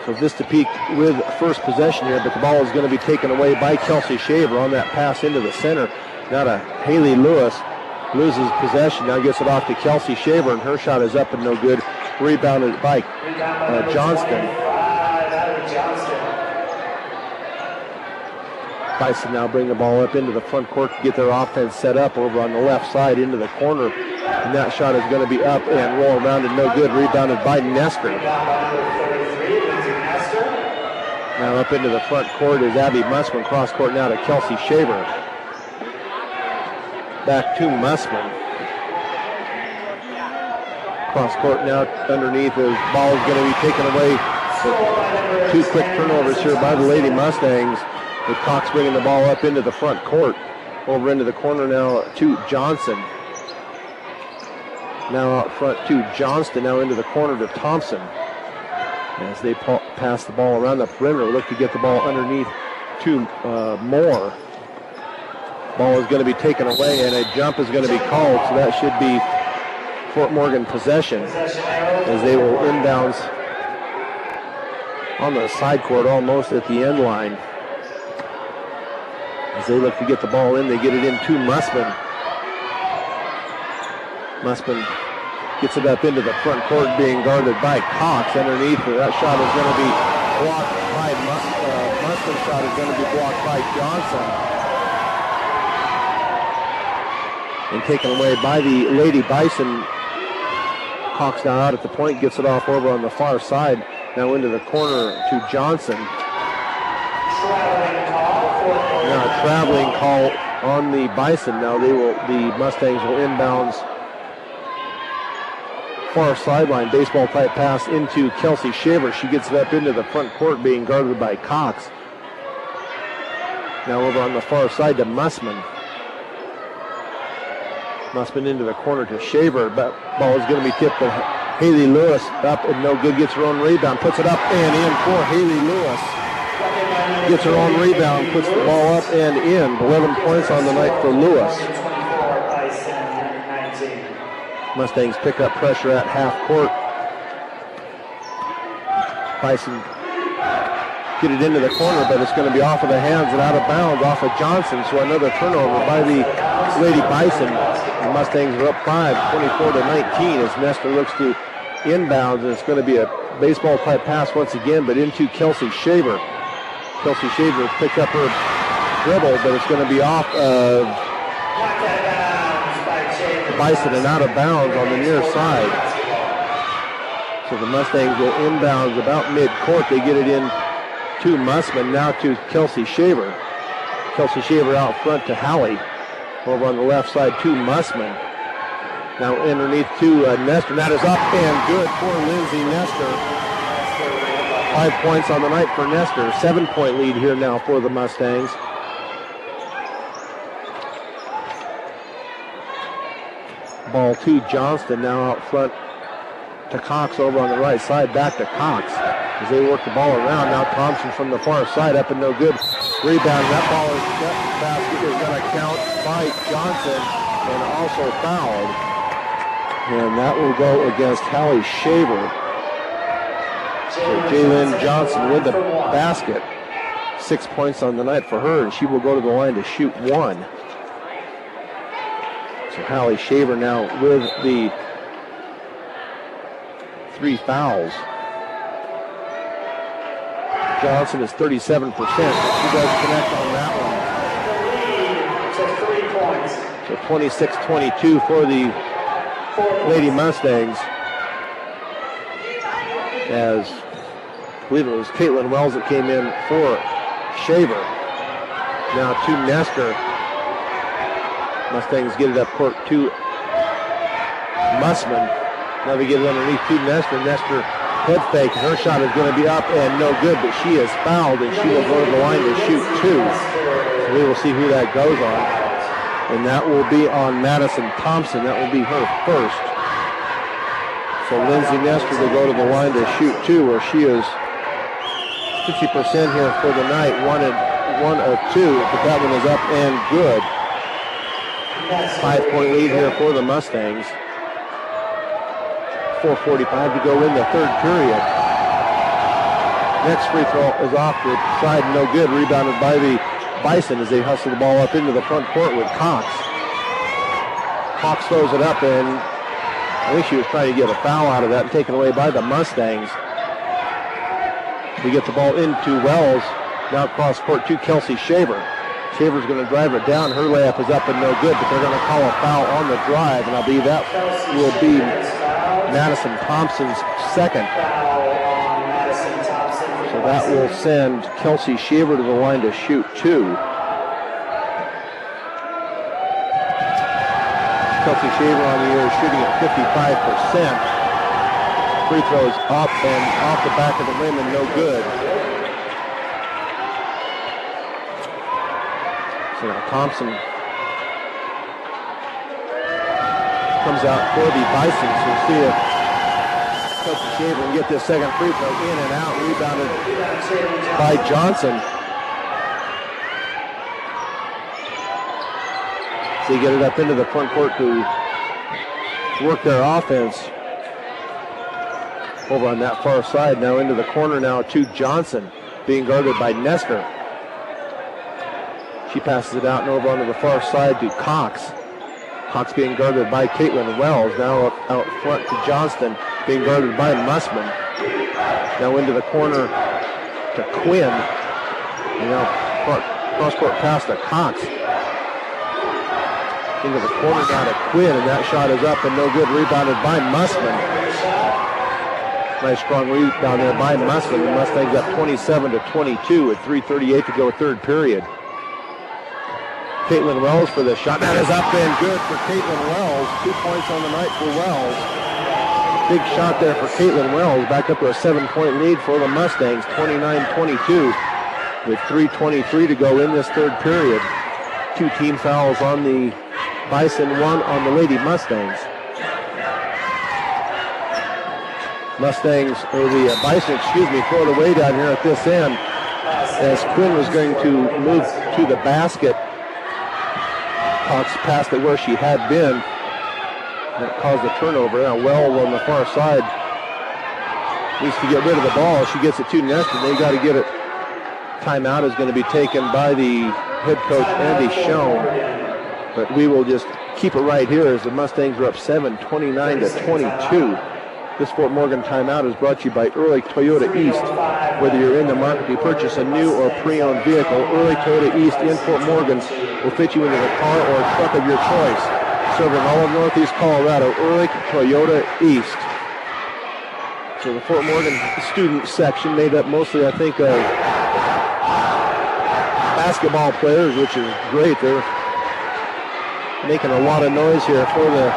So Vista Peak with first possession here, but the ball is going to be taken away by Kelsey Shaver on that pass into the center. Now to Haley Lewis. Loses possession, now gets it off to Kelsey Shaver, and her shot is up and no good. Rebounded by Johnston. Bison now bring the ball up into the front court to get their offense set up over on the left side into the corner. And that shot is going to be up and roll around and no good. Rebounded by Nestor. Now up into the front court is Abby Mussman. Cross court now to Kelsey Shaver. Back to Mussman. Cross court now underneath. The ball is going to be taken away. So 2 quick turnovers here by the Lady Mustangs, with Cox bringing the ball up into the front court. Over into the corner now to Johnson. Now out front to Johnston. Now into the corner to Thompson. As they pass the ball around the perimeter, look to get the ball underneath to Moore. Ball is going to be taken away, and a jump is going to be called, so that should be Fort Morgan possession, as they will inbounds on the side court, almost at the end line. As they look to get the ball in, they get it in to Mussman. Mussman gets it up into the front court, being guarded by Cox underneath. That shot is going to be blocked by Mussman's shot is going to be blocked by Johnson. And taken away by the Lady Bison. Cox now out at the point, gets it off over on the far side. Now into the corner to Johnson. Now a traveling call on the Bison. Now the Mustangs will inbounds far sideline. Baseball type pass into Kelsey Shaver. She gets it up into the front court, being guarded by Cox. Now over on the far side to Mussman. Mussman into the corner to Shaver. But ball is going to be tipped, but Haley Lewis up and no good. Gets her own rebound, puts it up and in for Haley Lewis. Gets her own rebound, puts the ball up and in. 11 points on the night for Lewis. Mustangs pick up pressure at half court. Bison get it into the corner, but it's going to be off of the hands and out of bounds off of Johnson. So another turnover by the Lady Bison. The Mustangs are up 24-19 as Nestor looks to inbounds, and it's going to be a baseball type pass once again, but into Kelsey Shaver. Kelsey Shaver picked up her dribble, but it's going to be off of Bison and out of bounds on the near side. So the Mustangs will inbound about mid-court. They get it in to Mussman, now to Kelsey Shaver. Kelsey Shaver out front to Hallie. Over on the left side to Mussman. Now underneath to Nestor. That is up and good for Lindsay Nestor. 5 points on the night for Nestor. 7-point lead here now for the Mustangs. Ball to Johnston, now out front to Cox over on the right side. Back to Cox as they work the ball around. Now Thompson from the far side, up and no good. Rebound. That ball is basket is going to count by Johnson and also fouled. And that will go against Hallie Shaver. So Jalen Johnson with the basket. 6 points on the night for her, and she will go to the line to shoot 1. So Hallie Shaver now with the 3 fouls. Johnson is 37%. She does connect on that one. So 26-22 for the Lady Mustangs. As I believe it was Caitlin Wells that came in for Shaver. Now to Nestor. Mustangs get it up court to Mussman. Now they get it underneath to Nestor. Nestor head fake, and her shot is going to be up and no good, but she is fouled, and she will go to the line to shoot 2. So we will see who that goes on. And that will be on Madison Thompson. That will be her first. So Lindsay Nestor will go to the line to shoot 2, where she is 50% here for the night. 1 of 2, but that one is up and good. 5-point lead here for the Mustangs. 4:45 to go in the third period. Next free throw is off the side, no good. Rebounded by the Bison as they hustle the ball up into the front court with Cox. Cox throws it up, and I think she was trying to get a foul out of that and taken away by the Mustangs. We get the ball into Wells. Now cross court to Kelsey Shaver. Shaver's going to drive it down. Her layup is up and no good, but they're going to call a foul on the drive, and I believe that will be Madison Thompson's second. So that will send Kelsey Shaver to the line to shoot 2. Kelsey Shaver on the year shooting at 55%. Free throws up and off the back of the rim and no good. So now Thompson comes out for the Bison. So we'll see if Kelsey Shaver can get this second free throw in and out. Rebounded by Johnson. So they get it up into the front court to work their offense. Over on that far side, now into the corner now to Johnson, being guarded by Nestor. She passes it out and over onto the far side to Cox. Cox being guarded by Caitlin Wells. Now out front to Johnston, being guarded by Mussman. Now into the corner to Quinn. And now cross-court pass to Cox. Into the corner now to Quinn, and that shot is up and no good. Rebounded by Mussman. Nice strong rebound there by Mussman. The Mustangs up 27-22 with 3:38 to go third period. Caitlin Wells for the shot. That is up and good for Caitlin Wells. 2 points on the night for Wells. Big shot there for Caitlin Wells. Back up to a 7-point lead for the Mustangs. 29-22 with 3:23 to go in this third period. 2 team fouls on the Bison, 1 on the Lady Mustangs. Bison, throw it away down here at this end as Quinn was going to move to the basket. Cox passed it where she had been. That caused a turnover. Now Wells on the far side needs to get rid of the ball. She gets it to Nestor. They got to get it. Timeout is going to be taken by the head coach, Andy Schoen. But we will just keep it right here as the Mustangs are up 29-22. This Fort Morgan timeout is brought to you by Early Toyota East. Whether you're in the market to purchase a new or pre-owned vehicle, Early Toyota East in Fort Morgan will fit you into the car or truck of your choice. Serving all of Northeast Colorado, Early Toyota East. So the Fort Morgan student section made up mostly, I think, of basketball players, which is great. They're making a lot of noise here for the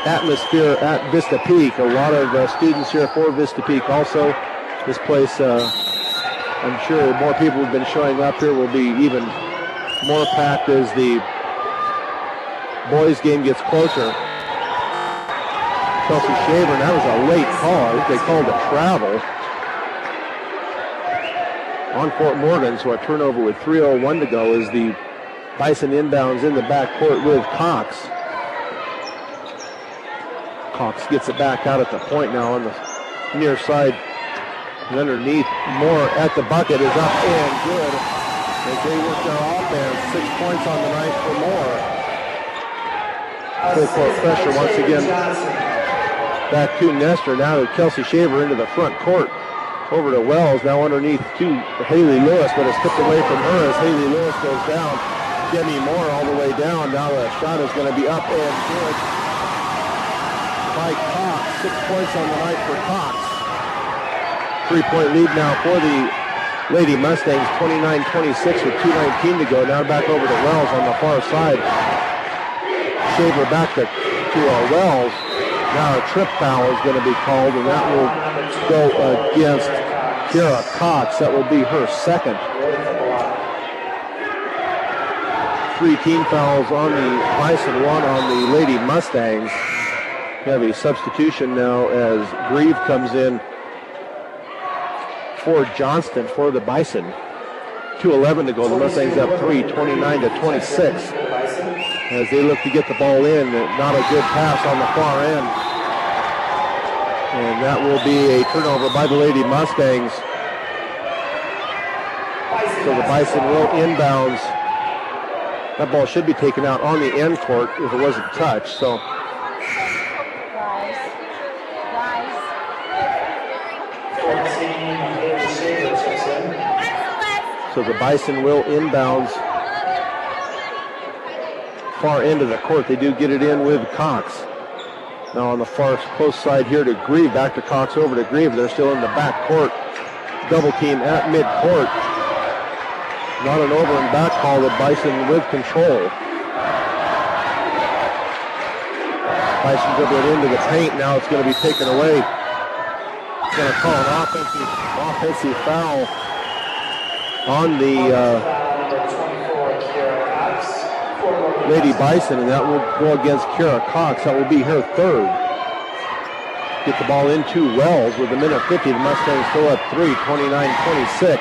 atmosphere at Vista Peak. A lot of students here for Vista Peak. Also, this place, I'm sure more people have been showing up here, will be even more packed as the boys game gets closer. Kelsey Shaver, and that was a late call. I think they called a travel on Fort Morgan, so a turnover with 3:01 to go as the Bison inbounds in the backcourt with Cox. Cox gets it back out at the point now on the near side. And underneath, Moore at the bucket is up and good as they work their offense. 6 points on the night for Moore. Full court pressure once again. Back to Nestor. Now to Kelsey Shaver into the front court. Over to Wells. Now underneath to Haley Lewis, but it's tipped away from her as Haley Lewis goes down. Demi Moore all the way down. Now the shot is going to be up and good by Cox. 6 points on the night for Cox. 3-point lead now for the Lady Mustangs. 29-26 with 2:19 to go. Now back over to Wells on the far side. Shaver back to Wells. Now a trip foul is going to be called, and that will go against Kira Cox. That will be her second. 3 team fouls on the Bison, 1 on the Lady Mustangs. We have a substitution now as Grieve comes in for Johnston for the Bison. 2:11 to go. The Mustangs up 3, 29-26. As they look to get the ball in, not a good pass on the far end. And that will be a turnover by the Lady Mustangs. So the Bison will inbounds. That ball should be taken out on the end court if it wasn't touched. So the Bison will inbounds far end of the court. They do get it in with Cox. Now on the far close side here to Grieve. Back to Cox, over to Grieve. They're still in the back court. Double team at mid-court. Not an over and back call. The Bison with control. Bison dribble it into the paint. Now it's going to be taken away. It's going to call an offensive foul on the Lady Bison, and that will go against Kira Cox. That will be her third. Get the ball into Wells with a minute 50. The Mustangs still up 3, 29-26.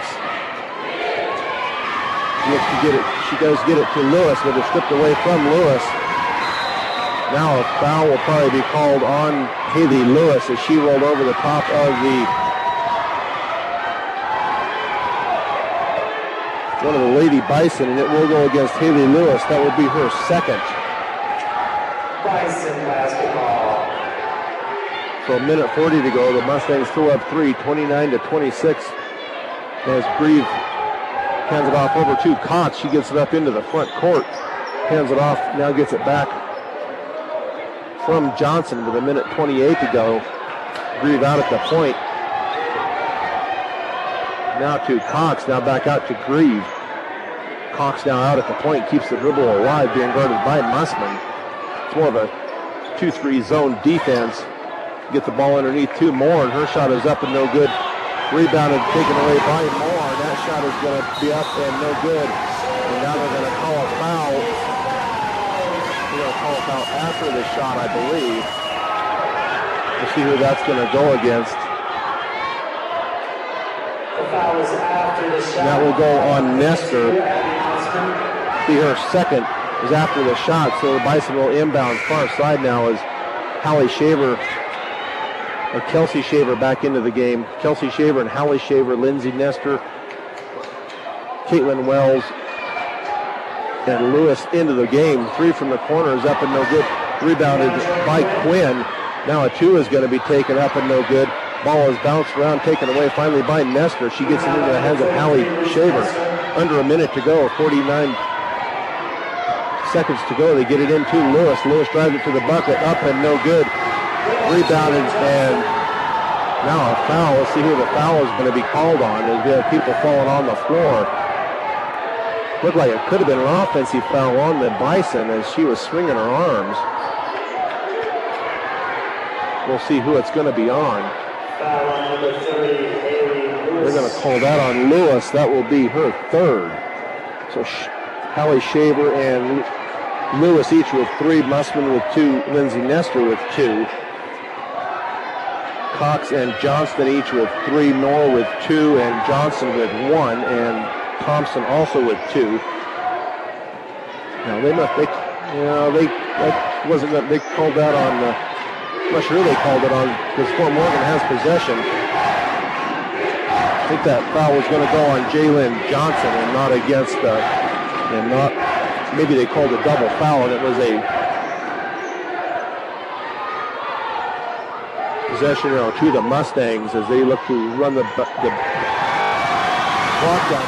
Looks to get it. She does get it to Lewis, but it's stripped away from Lewis. Now a foul will probably be called on Haley Lewis as she rolled over the top of one of the Lady Bison, and it will go against Haley Lewis. That will be her second. Bison basketball. So a minute 40 to go. The Mustangs still up 3, 29-26. As Grieve hands it off over to Cox. She gets it up into the front court. Hands it off, now gets it back from Johnson with a minute 28 to go. Grieve out at the point. Now to Cox, now back out to Grieve. Cox now out at the point, keeps the dribble alive, being guarded by Mussman. It's more of a 2-3 zone defense. Get the ball underneath to Moore, and her shot is up and no good. Rebounded, taken away by Moore. That shot is going to be up and no good. And now they're going to call a foul. They're going to call a foul after the shot, I believe. We'll see who that's going to go against. And that will go on Nestor. Be her second is after the shot, so the Bison will inbound far side now as Kelsey Shaver back into the game. Kelsey Shaver and Hallie Shaver, Lindsay Nestor, Caitlin Wells, and Lewis into the game. 3 from the corner is up and no good. Rebounded by Quinn. Now a 2 is going to be taken up and no good. Ball is bounced around, taken away finally by Nestor. She gets it into the hands of Hallie Shaver. Under a minute to go, 49 seconds to go. They get it into Lewis. Lewis drives it to the bucket, up and no good. Rebounded, and now a foul. Let's see who the foul is going to be called on. There's going to be people falling on the floor. Looked like it could have been an offensive foul on the Bison as she was swinging her arms. We'll see who it's going to be on. Foul on number 30, Haley Lewis. They're going to call that on Lewis. That will be her third. So Hallie Shaver and Lewis each with 3, Mussman with 2, Lindsay Nestor with 2. Cox and Johnston each with 3, Moore with 2, and Johnson with 1, and Thompson also with 2. Now they called that on. I'm not sure they called it on because Fort Morgan has possession. I think that foul was going to go on Jalen Johnson and not against maybe they called a double foul, and it was a possession to the Mustangs as they look to run the clock down,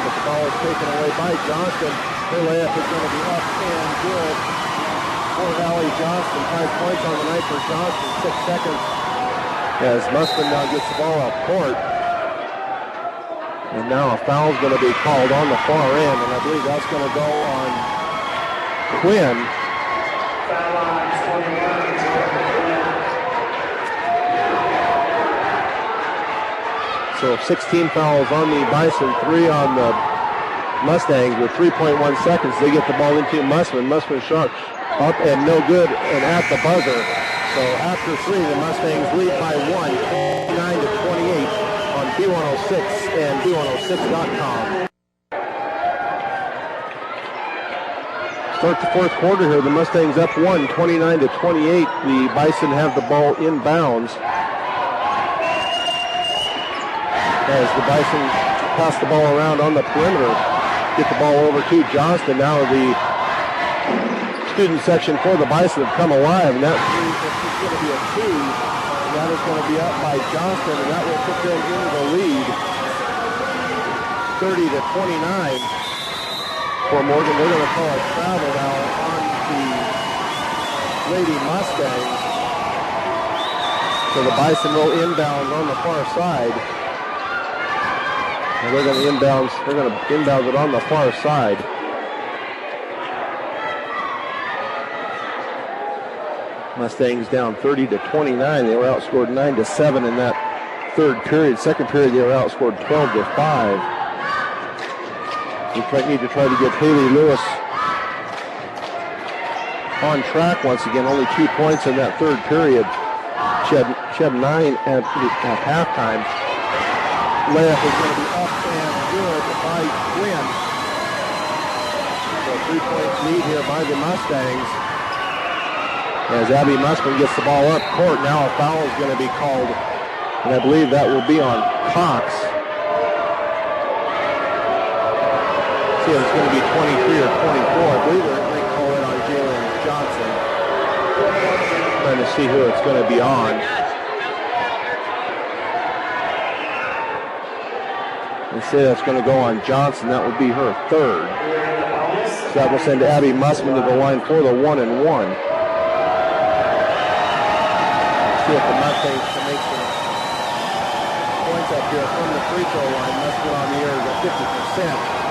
but the ball is taken away by Johnston. Her layup is going to be up and good for Hallie Johnston. 5 points on the night for Johnston. 6 seconds as Mussman now gets the ball up court. And now a foul is going to be called on the far end, and I believe that's going to go on Quinn. Foul on 21, So 16 fouls on the Bison, 3 on the Mustangs with 3.1 seconds. They get the ball into Mussman. Mussman shot up and no good and at the buzzer. So after 3, the Mustangs lead by 1, 29-28 on B106 and B106.com. Start the fourth quarter here. The Mustangs up 1, 29-28. The Bison have the ball inbounds as the Bison pass the ball around on the perimeter. Get the ball over to Johnston. Now the student section for the Bison have come alive, and that is going to be a 2. And that is going to be up by Johnston, and that will put them into the lead. 30-29 for Morgan. They're going to call a travel now on the Lady Mustangs. So the Bison will inbound on the far side. And they're going to inbound it on the far side. Mustangs down 30-29. They were outscored 9-7 in that third period. Second period, they were outscored 12-5. We need to try to get Haley Lewis on track once again. Only 2 points in that third period. She had 9 at halftime. Layup is going to be up and good by Quinn. So a 3-point lead here by the Mustangs. As Abby Mussman gets the ball up court, now a foul is going to be called, and I believe that will be on Cox. See if it's going to be 23 or 24. I believe they're going to call it on Jalen Johnson. Trying to see who it's going to be on. They say that's going to go on Johnson. That would be her third. So that will send Abby Mussman to the line for the 1-and-1. See if the Mustangs can make some points up here from the free throw line. Mussman on the air is at 50%.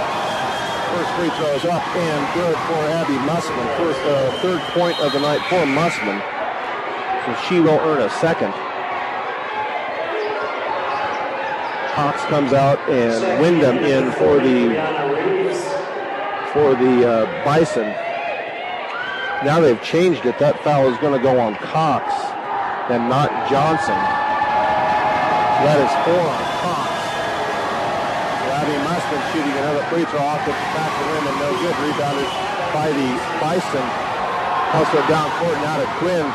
First free throw is up and good for Abby Mussman. Third point of the night for Mussman. So she will earn a second. Cox comes out and Wyndham in for the Bison. Now they've changed it. That foul is going to go on Cox and not Johnson. That is 4 on Cox. Abby Mussman shooting another free throw off the back of the rim and no good. Rebounded by the Bison. Also down court now to Quinn.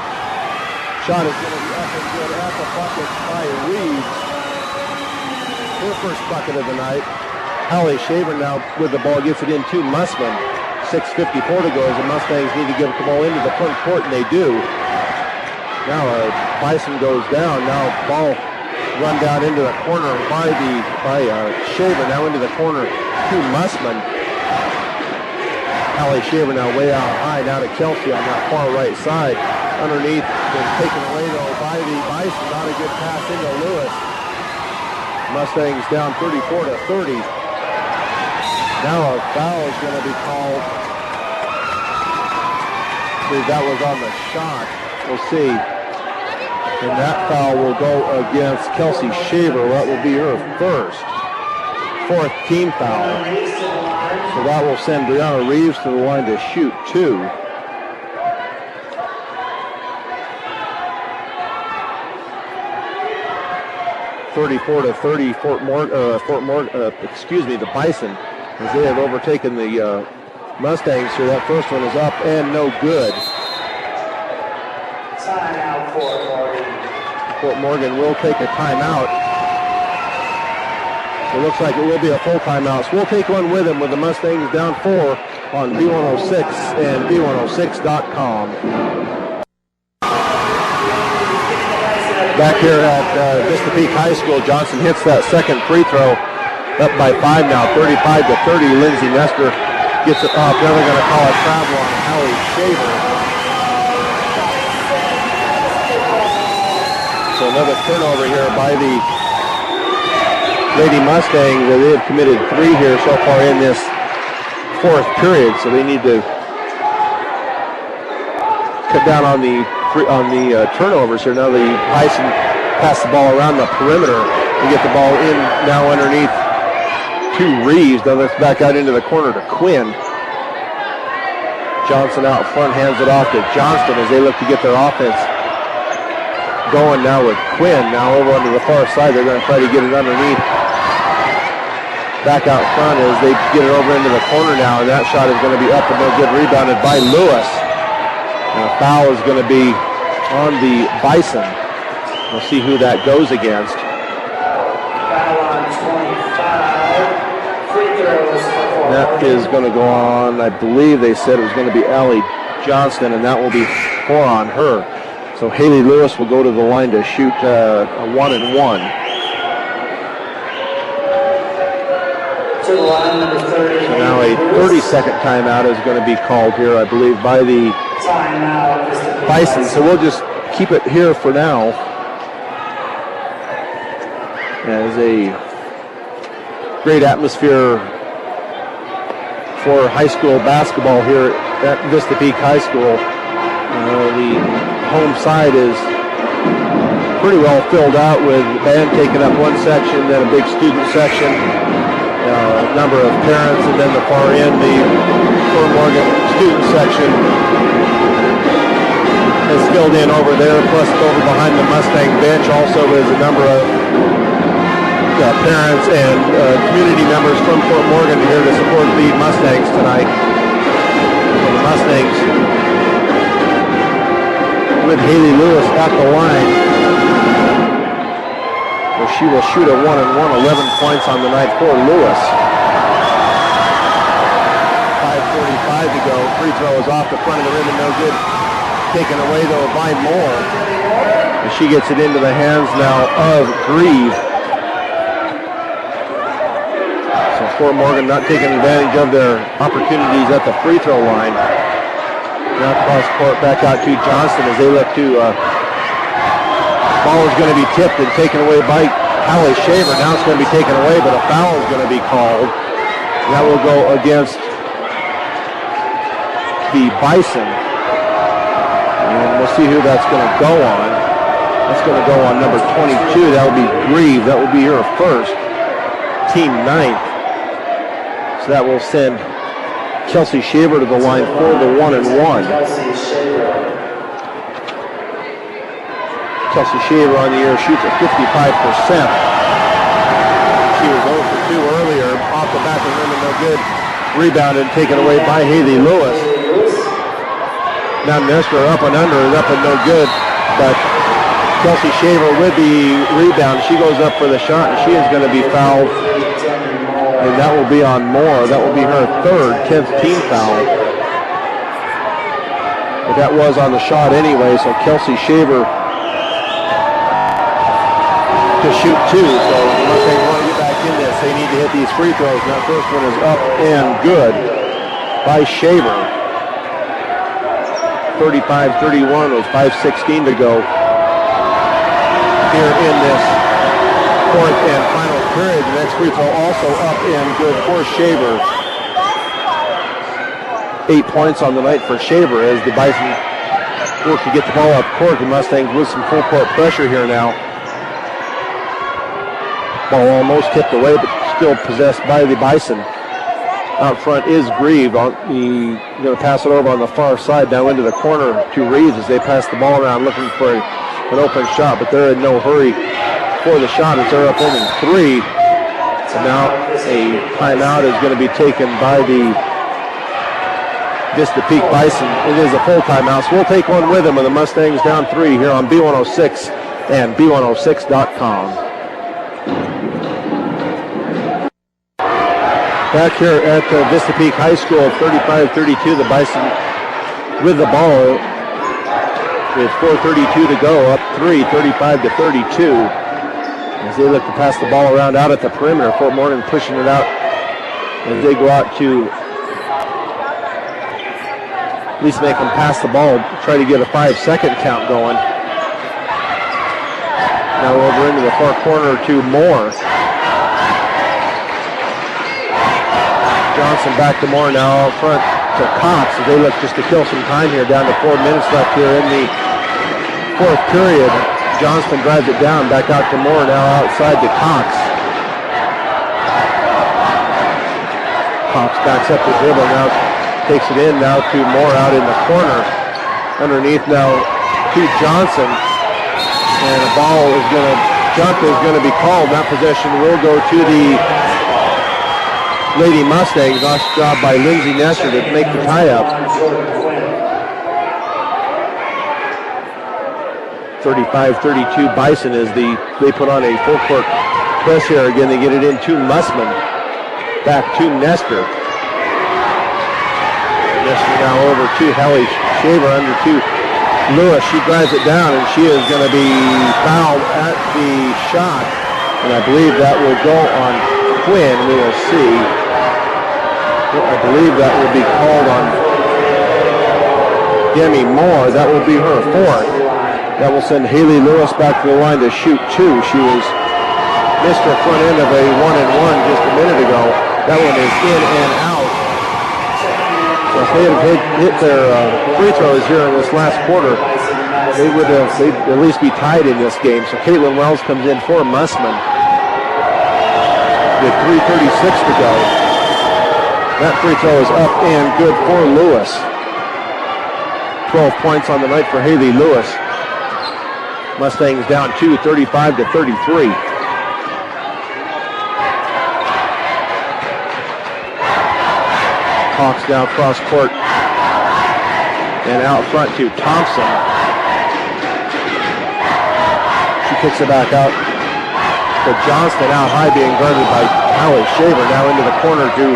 Shot is going to be up and good at the bucket by Reeves. Her first bucket of the night. Hallie Shaver now with the ball gets it into Mussman. 6:54 to go as the Mustangs need to get the ball into the front court, and they do. Now Bison goes down. Now ball run down into the corner by Shaver. Now into the corner to Mussman. Hallie Shaver now way out high. Now to Kelsey on that far right side. underneath, been taken away though by the Bison. Not a good pass into Lewis. Mustangs down 34-30. Now a foul is going to be called. I believe that was on the shot. We'll see. And that foul will go against Kelsey Shaver. That will be her fourth team foul. So that will send Brianna Reeves to the line to shoot 2. (34-30) the Bison, as they have overtaken the Mustangs here. That first one is up and no good. Timeout, Fort Morgan. Fort Morgan will take a timeout. It looks like it will be a full timeout. So we'll take one with them with the Mustangs down 4 on B106 and B106.com. Back here at Vista Peak High School, Johnson hits that second free throw. Up by 5 now, 35-30. Lindsay Nestor gets it off. Now they're going to call a travel on Hallie Shaver. So another turnover here by the Lady Mustangs. They have committed 3 here so far in this fourth period, so they need to cut down on the turnovers here. Now the Bison pass the ball around the perimeter. They get the ball in now underneath to Reeves. Now that's back out into the corner to Quinn. Johnson out front hands it off to Johnston as they look to get their offense going now with Quinn. Now over onto the far side, they're going to try to get it underneath. Back out front as they get it over into the corner now, and that shot is going to be up and no good. Rebounded by Lewis. And a foul is going to be on the Bison. We'll see who that goes against. Foul on 25. Free throws for Fort That Morgan. is going to go on, I believe they said it was going to be Allie Johnston, and that will be 4 on her. So Haley Lewis will go to the line to shoot a 1-and-1. To the line, number 30. So now a 30-second timeout is going to be called here, I believe, by the Timeout, Vista Peak Bison. So we'll just keep it here for now. As a great atmosphere for high school basketball here at Vista Peak High School. The home side is pretty well filled out with the band taking up one section, then a big student section, a number of parents, and then the far end, the Fort Morgan student section is filled in over there, plus over behind the Mustang bench also is a number of parents and community members from Fort Morgan here to support the Mustangs tonight. So the Mustangs with Haley Lewis at the line. Well, she will shoot a 1-and-1, 11 points on the night for Lewis. 5:45 to go. Free throw is off the front of the rim and no good. Taken away though by Moore. And she gets it into the hands now of Grieve. So Fort Morgan not taking advantage of their opportunities at the free throw line. Now cross court back out to Johnston as they look to, ball is going to be tipped and taken away by Hallie Shaver. Now it's going to be taken away, but a foul is going to be called. That will go against the Bison. And we'll see who that's going to go on. That's going to go on number 22. That will be Grieve. That will be her first, team 9th. So that will send Kelsey Shaver to the line for the 1-and-1. Kelsey Shaver on the year shoots at 55%. She was 0 for 2 earlier. Off the back of the rim and no good. Rebounded and taken away by Haley Lewis. Now Nestor up and under is up and no good. But Kelsey Shaver with the rebound. She goes up for the shot and she is going to be fouled. And that will be on Moore. That will be her third, 10th team foul. But that was on the shot anyway, so Kelsey Shaver to shoot 2. So unless they want to get back in this, they need to hit these free throws. And that first one is up and good by Shaver. 35-31 with 5:16 to go here in this fourth and final period. The next free throw also up and good for Shaver. 8 points on the night for Shaver as the Bison work to get the ball up court. The Mustangs with some full court pressure here now. Ball almost tipped away, but still possessed by the Bison. Out front is Grieve. Going to pass it over on the far side now into the corner to Reeves as they pass the ball around looking for an open shot, but they're in no hurry for the shot as they're up only 3. And now a timeout is going to be taken by the Vista Peak Bison. It is a full timeout, so we'll take one with them, and the Mustangs down 3 here on B106 and B106.com. Back here at the Vista Peak High School, 35-32, the Bison with the ball with 4:32 to go, up 3, 35-32. As they look to pass the ball around out at the perimeter. Fort Morgan pushing it out as they go out to at least make them pass the ball, try to get a 5-second count going. Now over into the far corner to Moore. Johnson back to Moore now out front to Cox as they look just to kill some time here. Down to 4 minutes left here in the fourth period. Johnston drives it down, back out to Moore now outside to Cox. Cox backs up the dribble now, takes it in now to Moore out in the corner. Underneath now to Johnson. And a ball is going to, jump is going to be called. That possession will go to the Lady Mustangs. Nice job by Lindsay Nestor to make the tie-up. 35-32 Bison as they put on a full court press here again. They get it in to Mussman. Back to Nestor. Nestor now over to Hallie Shaver under to Lewis. She drives it down and she is going to be fouled at the shot. And I believe that will go on Quinn. We will see. I believe that will be called on Demi Moore. That will be her fourth. That will send Haley Lewis back to the line to shoot 2. She missed her front end of a 1-and-1 just a minute ago. That one is in and out. So if they had hit their free throws here in this last quarter, they'd at least be tied in this game. So Caitlin Wells comes in for Mussman with 3:36 to go. That free throw is up and good for Lewis. 12 points on the night for Haley Lewis. Mustangs down 2, 35-33. Hawks now cross court and out front to Thompson. She kicks it back out to Johnston, out high being guarded by Hallie Shaver. Now into the corner to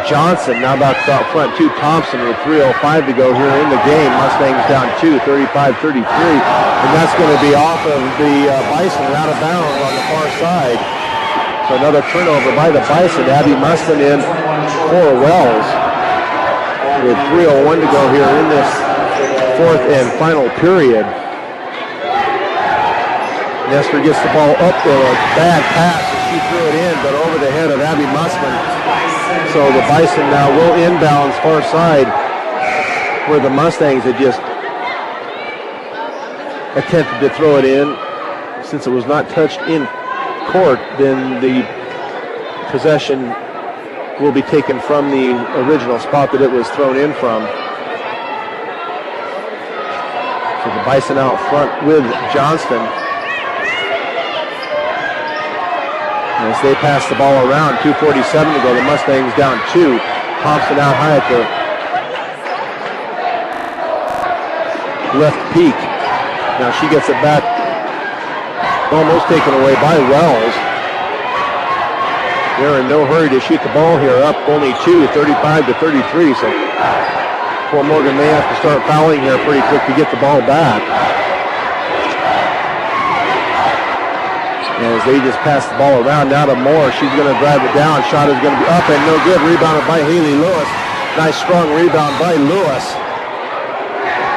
Johnson. Now back out front to Thompson with 3:05 to go here in the game. Mustangs down 2, 35-33. And that's going to be off of the Bison and out of bounds on the far side. So another turnover by the Bison. Abby Mussman in for Wells. With 3:01 to go here in this fourth and final period. Nestor gets the ball up there. A bad pass. She threw it in, but over the head of Abby Mussman. So the Bison now will inbounds far side where the Mustangs had just attempted to throw it in. Since it was not touched in court, then the possession will be taken from the original spot that it was thrown in from. So the Bison out front with Johnston. As they pass the ball around, 2:47 to go. The Mustangs down 2. Thompson out high at the left peak. Now she gets it back, almost taken away by Wells. They're in no hurry to shoot the ball here, up only 2, 35-33. So Fort Morgan may have to start fouling here pretty quick to get the ball back. As they just pass the ball around now to Moore. She's going to drive it down. Shot is going to be up and no good. Rebounded by Haley Lewis. Nice strong rebound by Lewis.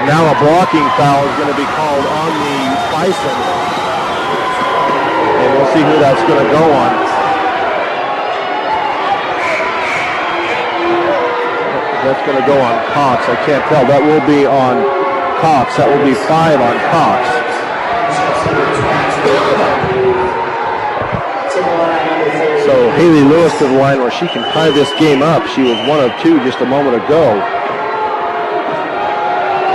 Now a blocking foul is going to be called on the Bison. And we'll see who that's going to go on. That's going to go on Cox. I can't tell. That will be on Cox. That will be 5 on Cox. So Haley Lewis to the line where she can tie this game up. She was 1 of 2 just a moment ago.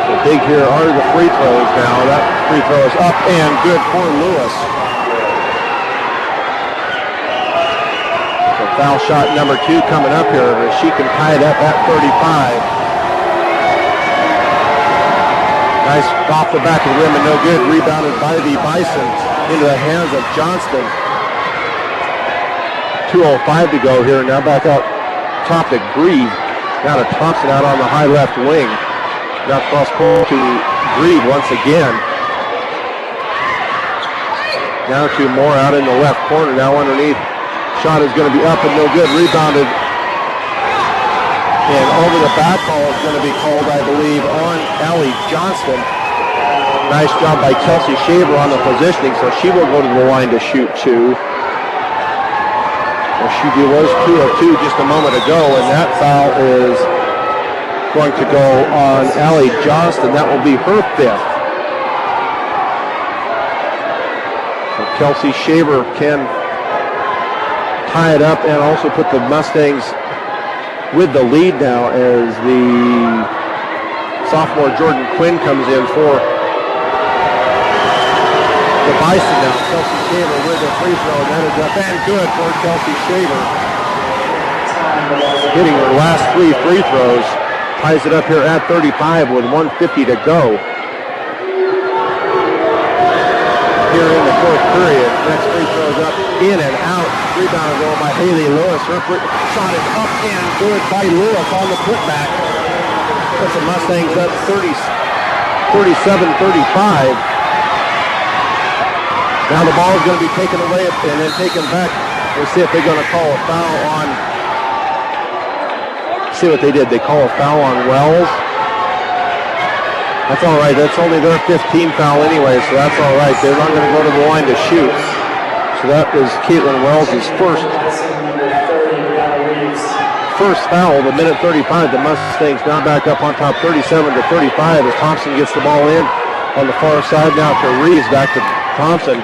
So big here are the free throws now. That free throw is up and good for Lewis. So foul shot number 2 coming up here. She can tie it up at 35. Nice off the back of the rim and no good. Rebounded by the Bison into the hands of Johnston. 2:05 to go here. Now back out top to Grieve. Now to Thompson out on the high left wing. Now cross court to Grieve once again. Now to Moore out in the left corner. Now underneath. Shot is going to be up and no good. Rebounded. And over the back ball is going to be called, I believe, on Allie Johnston. Nice job by Kelsey Shaver on the positioning, so she will go to the line to shoot 2. She was 2 of 2 just a moment ago, and that foul is going to go on Allie Johnston. That will be her 5th. So Kelsey Shaver can tie it up and also put the Mustangs with the lead now as the sophomore Jordan Quinn comes in for the Bison now. Kelsey Shaver with the free throw, and that is up and good for Kelsey Shaver. Hitting her last 3 free throws. Ties it up here at 35 with 1:50 to go. Here in the 4th period. Next free throw is up, in and out. Rebound goal by Haley Lewis. Her shot is up and good by Lewis on the putback. Puts the Mustangs up 37-35. Now the ball is going to be taken away and then taken back. We'll see if they're going to call a foul on. See what they did. They call a foul on Wells. That's all right. That's only their 15th foul anyway, so that's all right. They're not going to go to the line to shoot. So that is Caitlin Wells' first foul, the minute 35. The Mustangs now back up on top 37-35 as Thompson gets the ball in on the far side now to Reeves. Back to Thompson.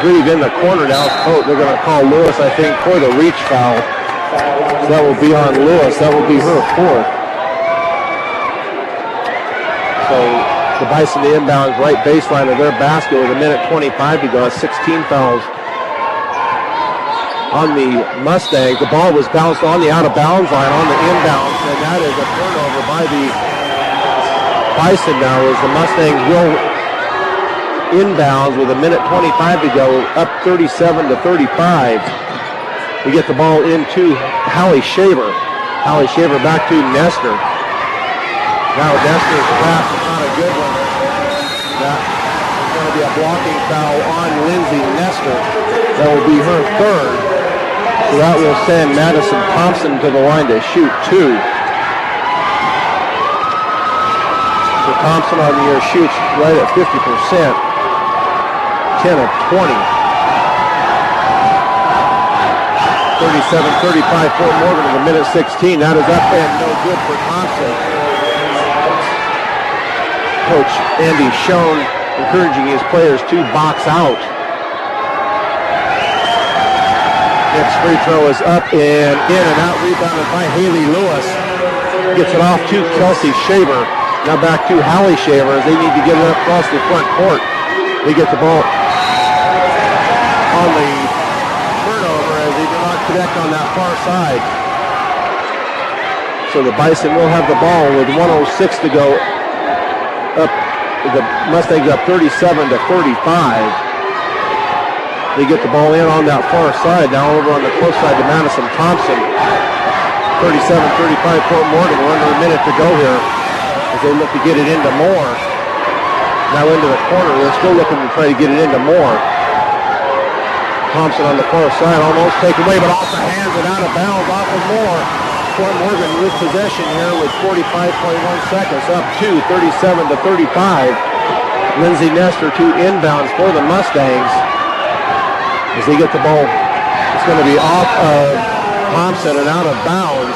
Grieve in the corner now. Oh, they're going to call Lewis, I think, for the reach foul. So that will be on Lewis. That will be her 4th. So the Bison the inbounds right baseline of their basket with a minute 25 to go. 16 fouls on the Mustangs. The ball was bounced on the out of bounds line on the inbounds, and that is a turnover by the Bison now as the Mustangs will inbounds with a minute 25 to go, up 37-35. We get the ball into Hallie Shaver. Hallie Shaver back to Nestor. Now Nestor's pass is not a good one. That is going to be a blocking foul on Lindsay Nestor. That will be her 3rd. So that will send Madison Thompson to the line to shoot 2. So Thompson on the year shoots right at 50%. 10 of 20. 37-35 Fort Morgan in the minute 16. That is up and no good for Thompson. Coach Andy Schoen encouraging his players to box out. Next free throw is up and in and out. Rebounded by Haley Lewis. Gets it off to Kelsey Shaver. Now back to Hallie Shaver as they need to get it across the front court. They get the ball on the turnover as they do not connect on that far side. So the Bison will have the ball with 1:06 to go. Up, the Mustangs up 37-35. They get the ball in on that far side. Now over on the close side to Madison Thompson. 37-35 Fort Morgan. We're under a minute to go here as they look to get it into Moore. Now into the corner. They're still looking to try to get it into Moore. Thompson on the far side, almost taken away, but off the hands and out of bounds off of Moore. Fort Morgan with possession here with 45.1 seconds, up to 37-35. Lindsay Nestor to inbounds for the Mustangs. As they get the ball, it's going to be off of Thompson and out of bounds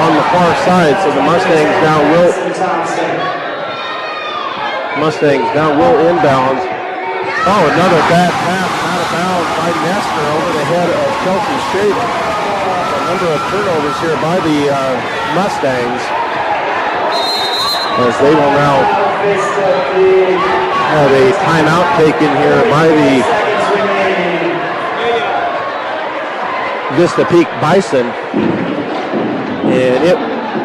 on the far side. So the Mustangs now will inbounds. Oh, another bad pass out of bounds by Nestor over the head of Kelsey Shaver. A number of turnovers here by the Mustangs, as they will now have a timeout taken here by the Vista Peak Bison, and it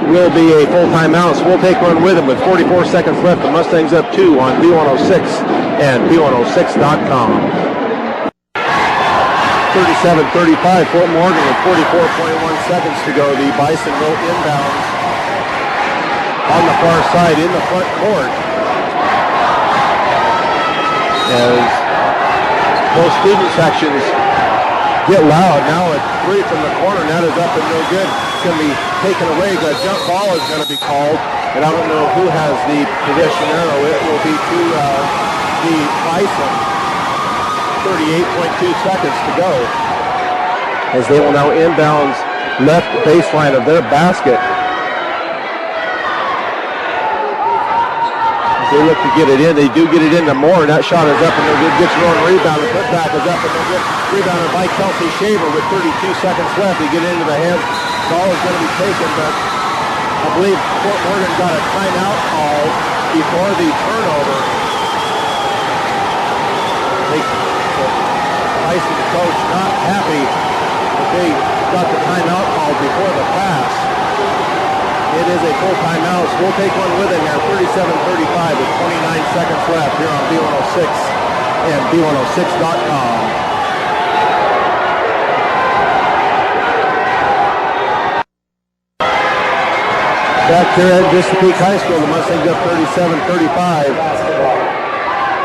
will be a full timeout, so we'll take one with them with 44 seconds left. The Mustangs up 2 on B106 and B106.com. 37-35, Fort Morgan with 44.1 seconds to go. The Bison will inbounds on the far side in the front court, as both student sections get loud. Now a three from the corner, net is up and no good. It's going to be taken away. The jump ball is going to be called, and I don't know who has the position arrow. It will be to the Bison. 38.2 seconds to go, as they will now inbounds left baseline of their basket. As they look to get it in, they do get it into Moore, and that shot is up and no good. Gets one rebound, the putback is up and no good. Rebounded by Kelsey Shaver with 32 seconds left. They get into the hands. Ball is going to be taken, but I believe Fort Morgan got a timeout call before the turnover. Bison coach not happy that they got the timeout called before the pass. It is a full timeout, so we'll take one with it here. 37-35 with 29 seconds left here on B106 and B106.com. Back here at Vista Peak High School, the Mustangs up 37-35.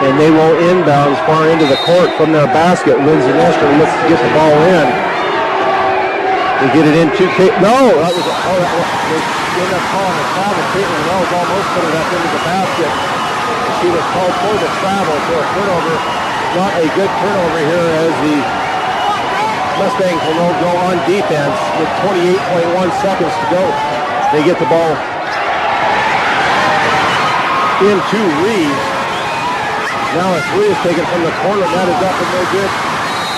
And they will inbounds far into the court from their basket. Lindsay Nestor looks to get the ball in. They get it in 2K. No! That was, they ended up calling a foul. Caitlin Wells almost put it up into the basket. She was called for the travel, so a turnover. Not a good turnover here, as the Mustangs will now go on defense with 28.1 seconds to go. They get the ball into Reeves. Now a three is taken from the corner. That is up and no good.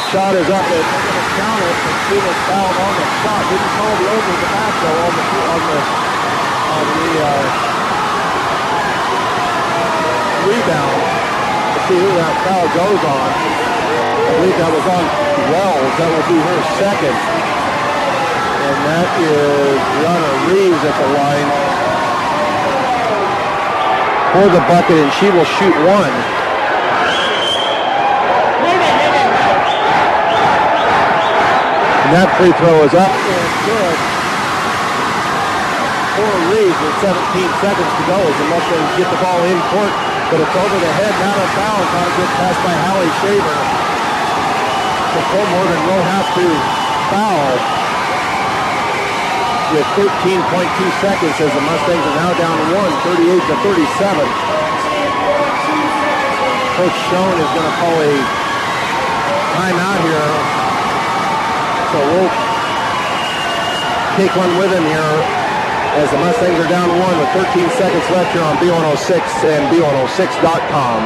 Shot is up, and they're going to count it. And she was fouled on the shot. Didn't call the over the back though on the rebound. Let's see who that foul goes on. I believe that was on Wells. That will be her second. And that is Rihanna Reeves at the line for the bucket, and she will shoot one. That free throw is up and good for Reeves with 17 seconds to go as the Mustangs get the ball in court, but it's over the head, not a foul. Not a good pass by Hallie Shaver. So Fort Morgan will have to foul with 13.2 seconds as the Mustangs are now down 38-37. Coach Schoen is going to call a timeout here. So we'll take one with him here as the Mustangs are down 1 with 13 seconds left here on B106 and B106.com.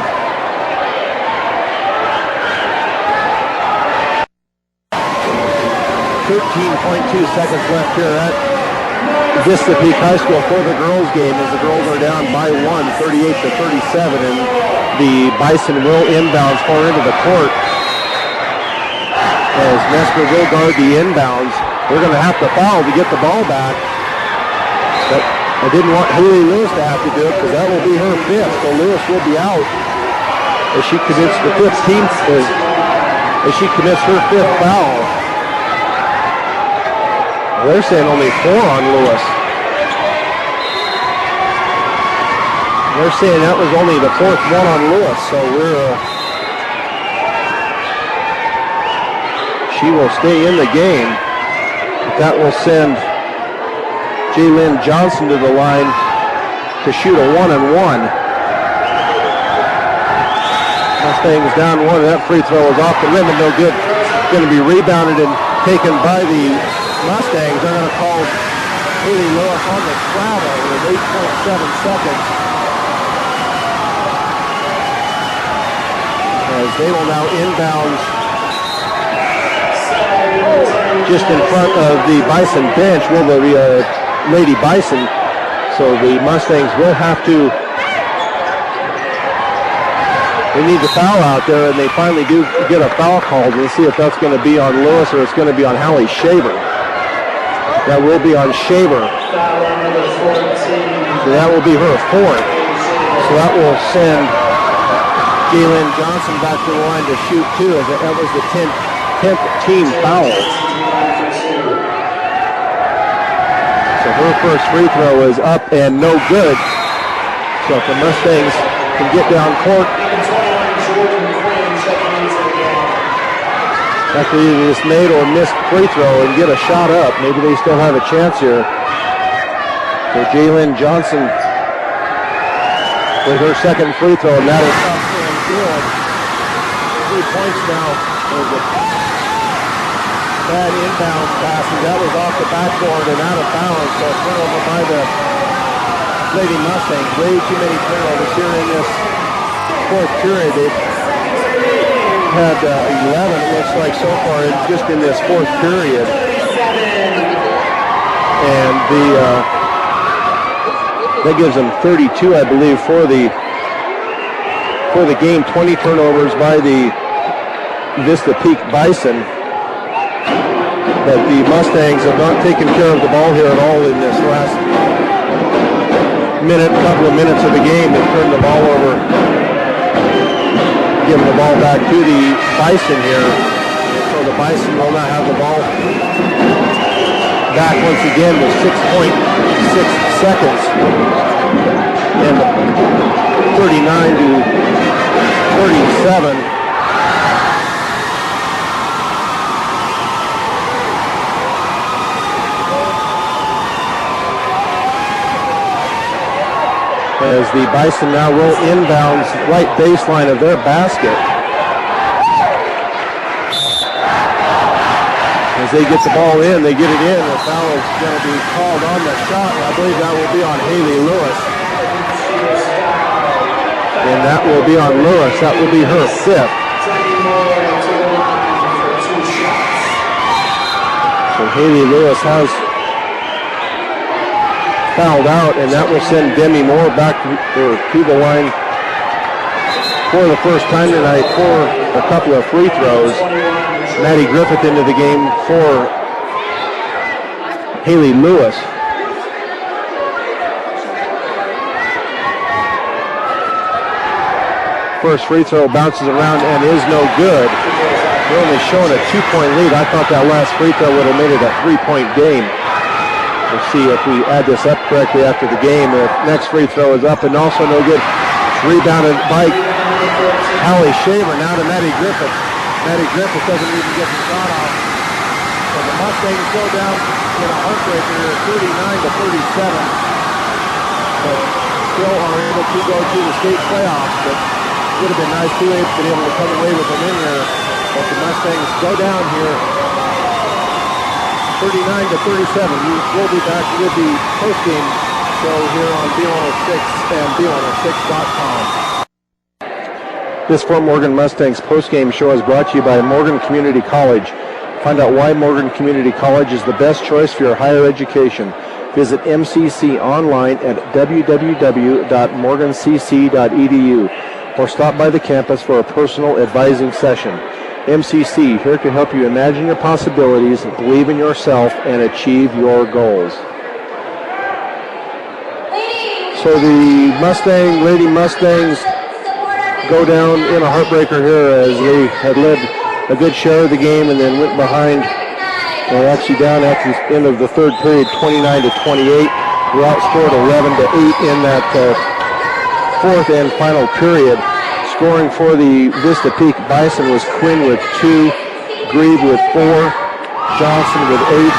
13.2 seconds left here at Vista Peak High School for the girls game as the girls are down by 1, 38-37, and the Bison will inbounds far into the court. As Nestor will guard the inbounds. They're going to have to foul to get the ball back. But I didn't want Haley Lewis to have to do it because that will be her fifth. So Lewis will be out as she commits the 15th, as she commits her fifth foul. Well, they're saying only 4 on Lewis. They're saying that was only the 4th one on Lewis. So she will stay in the game. That will send Jalen Johnson to the line to shoot a 1-and-1. Mustangs down one, and that free throw is off the rim and no good. Going to be rebounded and taken by the Mustangs. They're going to call Haley Lewis on the travel with 8.7 seconds. As they will now inbound just in front of the Bison bench, will be Lady Bison. So the Mustangs will have to, they need to foul out there, and they finally do get a foul called. We'll see if that's going to be on Lewis or it's going to be on Hallie Shaver. That will be on Shaver. So that will be her fourth. So that will send Jalen Johnson back to the line to shoot two, as that was the 10th team foul. So her first free throw is up and no good. So if the Mustangs can get down court after either this made or missed free throw and get a shot up, maybe they still have a chance here. So Jalen Johnson with her second free throw, and that is up and good. 3 points now. There's a bad inbound pass, and that was off the backboard and out of bounds. So a turnover by the Lady Mustangs. Way too many turnovers here in this fourth period. They've had 11, it looks like, so far just in this fourth period. And that gives them 32, I believe, for the game. 20 turnovers by the Vista Peak Bison. But the Mustangs have not taken care of the ball here at all in this last couple of minutes of the game. They've turned the ball over, giving the ball back to the Bison here. So the Bison will not have the ball back once again with 6.6 seconds. And 39 to 37. As the Bison now roll inbounds right baseline of their basket. As they get the ball in, they get it in. The foul is going to be called on the shot. I believe that will be on Haley Lewis. And that will be on Lewis. That will be her fifth. So Haley Lewis has fouled out, and that will send Demi Moore back to the line for the first time tonight for a couple of free throws. Maddie Griffith into the game for Haley Lewis. First free throw bounces around and is no good. They're only showing a 2-point lead. I thought that last free throw would have made it a 3-point game. We'll see if we add this up correctly after the game. The next free throw is up and also no good. Rebounded by Hallie Shaver. Now to Maddie Griffith. Maddie Griffith doesn't even get the shot off. So the Mustangs go down in a heartbreaker, 39 to 37. But still are able to go to the state playoffs. But it would have been nice too to be able to come away with them in here. But the Mustangs go down here 39 to 37. We'll be back with the postgame show here on B106 and B106.com. This Fort Morgan Mustangs postgame show is brought to you by Morgan Community College. Find out why Morgan Community College is the best choice for your higher education. Visit MCC online at www.morgancc.edu or stop by the campus for a personal advising session. MCC, here to help you imagine your possibilities, believe in yourself, and achieve your goals. So the Lady Mustangs go down in a heartbreaker here as they had led a good share of the game and then went behind. They're actually down at the end of the third period, 29 to 28. We're outscored 11 to 8 in that fourth and final period. Scoring for the Vista Peak Bison was Quinn with 2, Grieve with 4, Johnson with 8,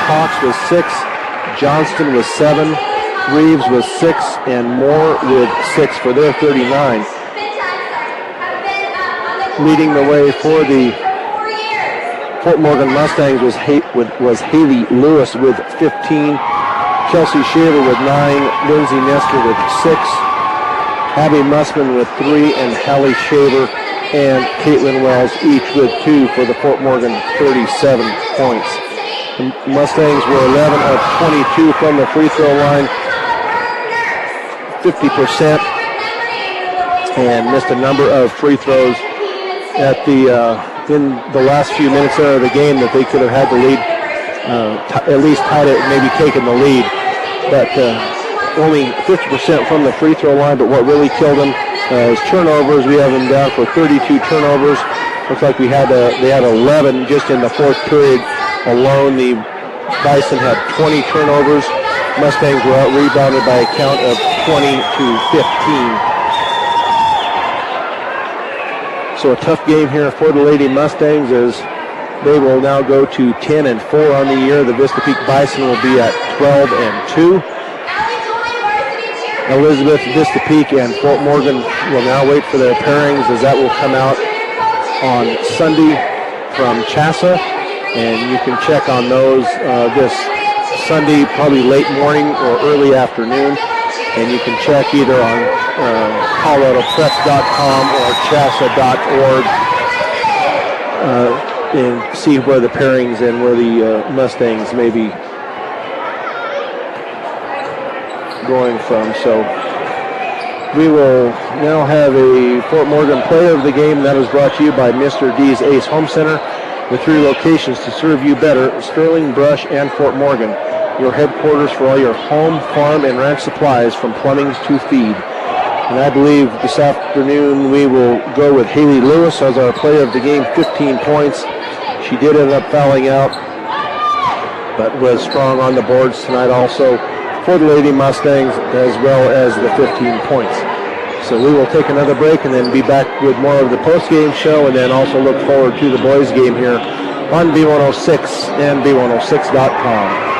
Cox was 6, Johnston was 7, Reeves was 6, and Moore with 6 for their 39. Leading the way for the Fort Morgan Mustangs was Haley Lewis with 15, Kelsey Shaver with 9, Lindsay Nestor with 6, Abby Mussman with 3, and Hallie Shaver and Caitlin Wells each with 2 for the Fort Morgan 37 points. The Mustangs were 11 of 22 from the free throw line, 50%, and missed a number of free throws at in the last few minutes of the game that they could have had the lead, at least tied it, maybe taken the lead. But only 50% from the free throw line. But what really killed them is turnovers. We have them down for 32 turnovers. Looks like they had 11 just in the fourth period alone. The Bison had 20 turnovers. Mustangs were out rebounded by a count of 20 to 15. So a tough game here for the Lady Mustangs as they will now go to 10-4 on the year. The Vista Peak Bison will be at 12-2. Elizabeth, Vista Peak, and Fort Morgan will now wait for their pairings as that will come out on Sunday from CHASA. And you can check on those this Sunday, probably late morning or early afternoon. And you can check either on ColoradoPrep.com or CHASA.org and see where the pairings and where the Mustangs may be going from. So we will now have a Fort Morgan player of the game. That is brought to you by Mr. D's Ace Home Center with 3 locations to serve you better: Sterling, Brush, and Fort Morgan. Your headquarters for all your home, farm, and ranch supplies from plumbing to feed. And I believe this afternoon we will go with Haley Lewis as our player of the game, 15 points. She did end up fouling out, but was strong on the boards tonight also for the Lady Mustangs, as well as the 15 points. So we will take another break and then be back with more of the post-game show, and then also look forward to the boys' game here on B106 and B106.com.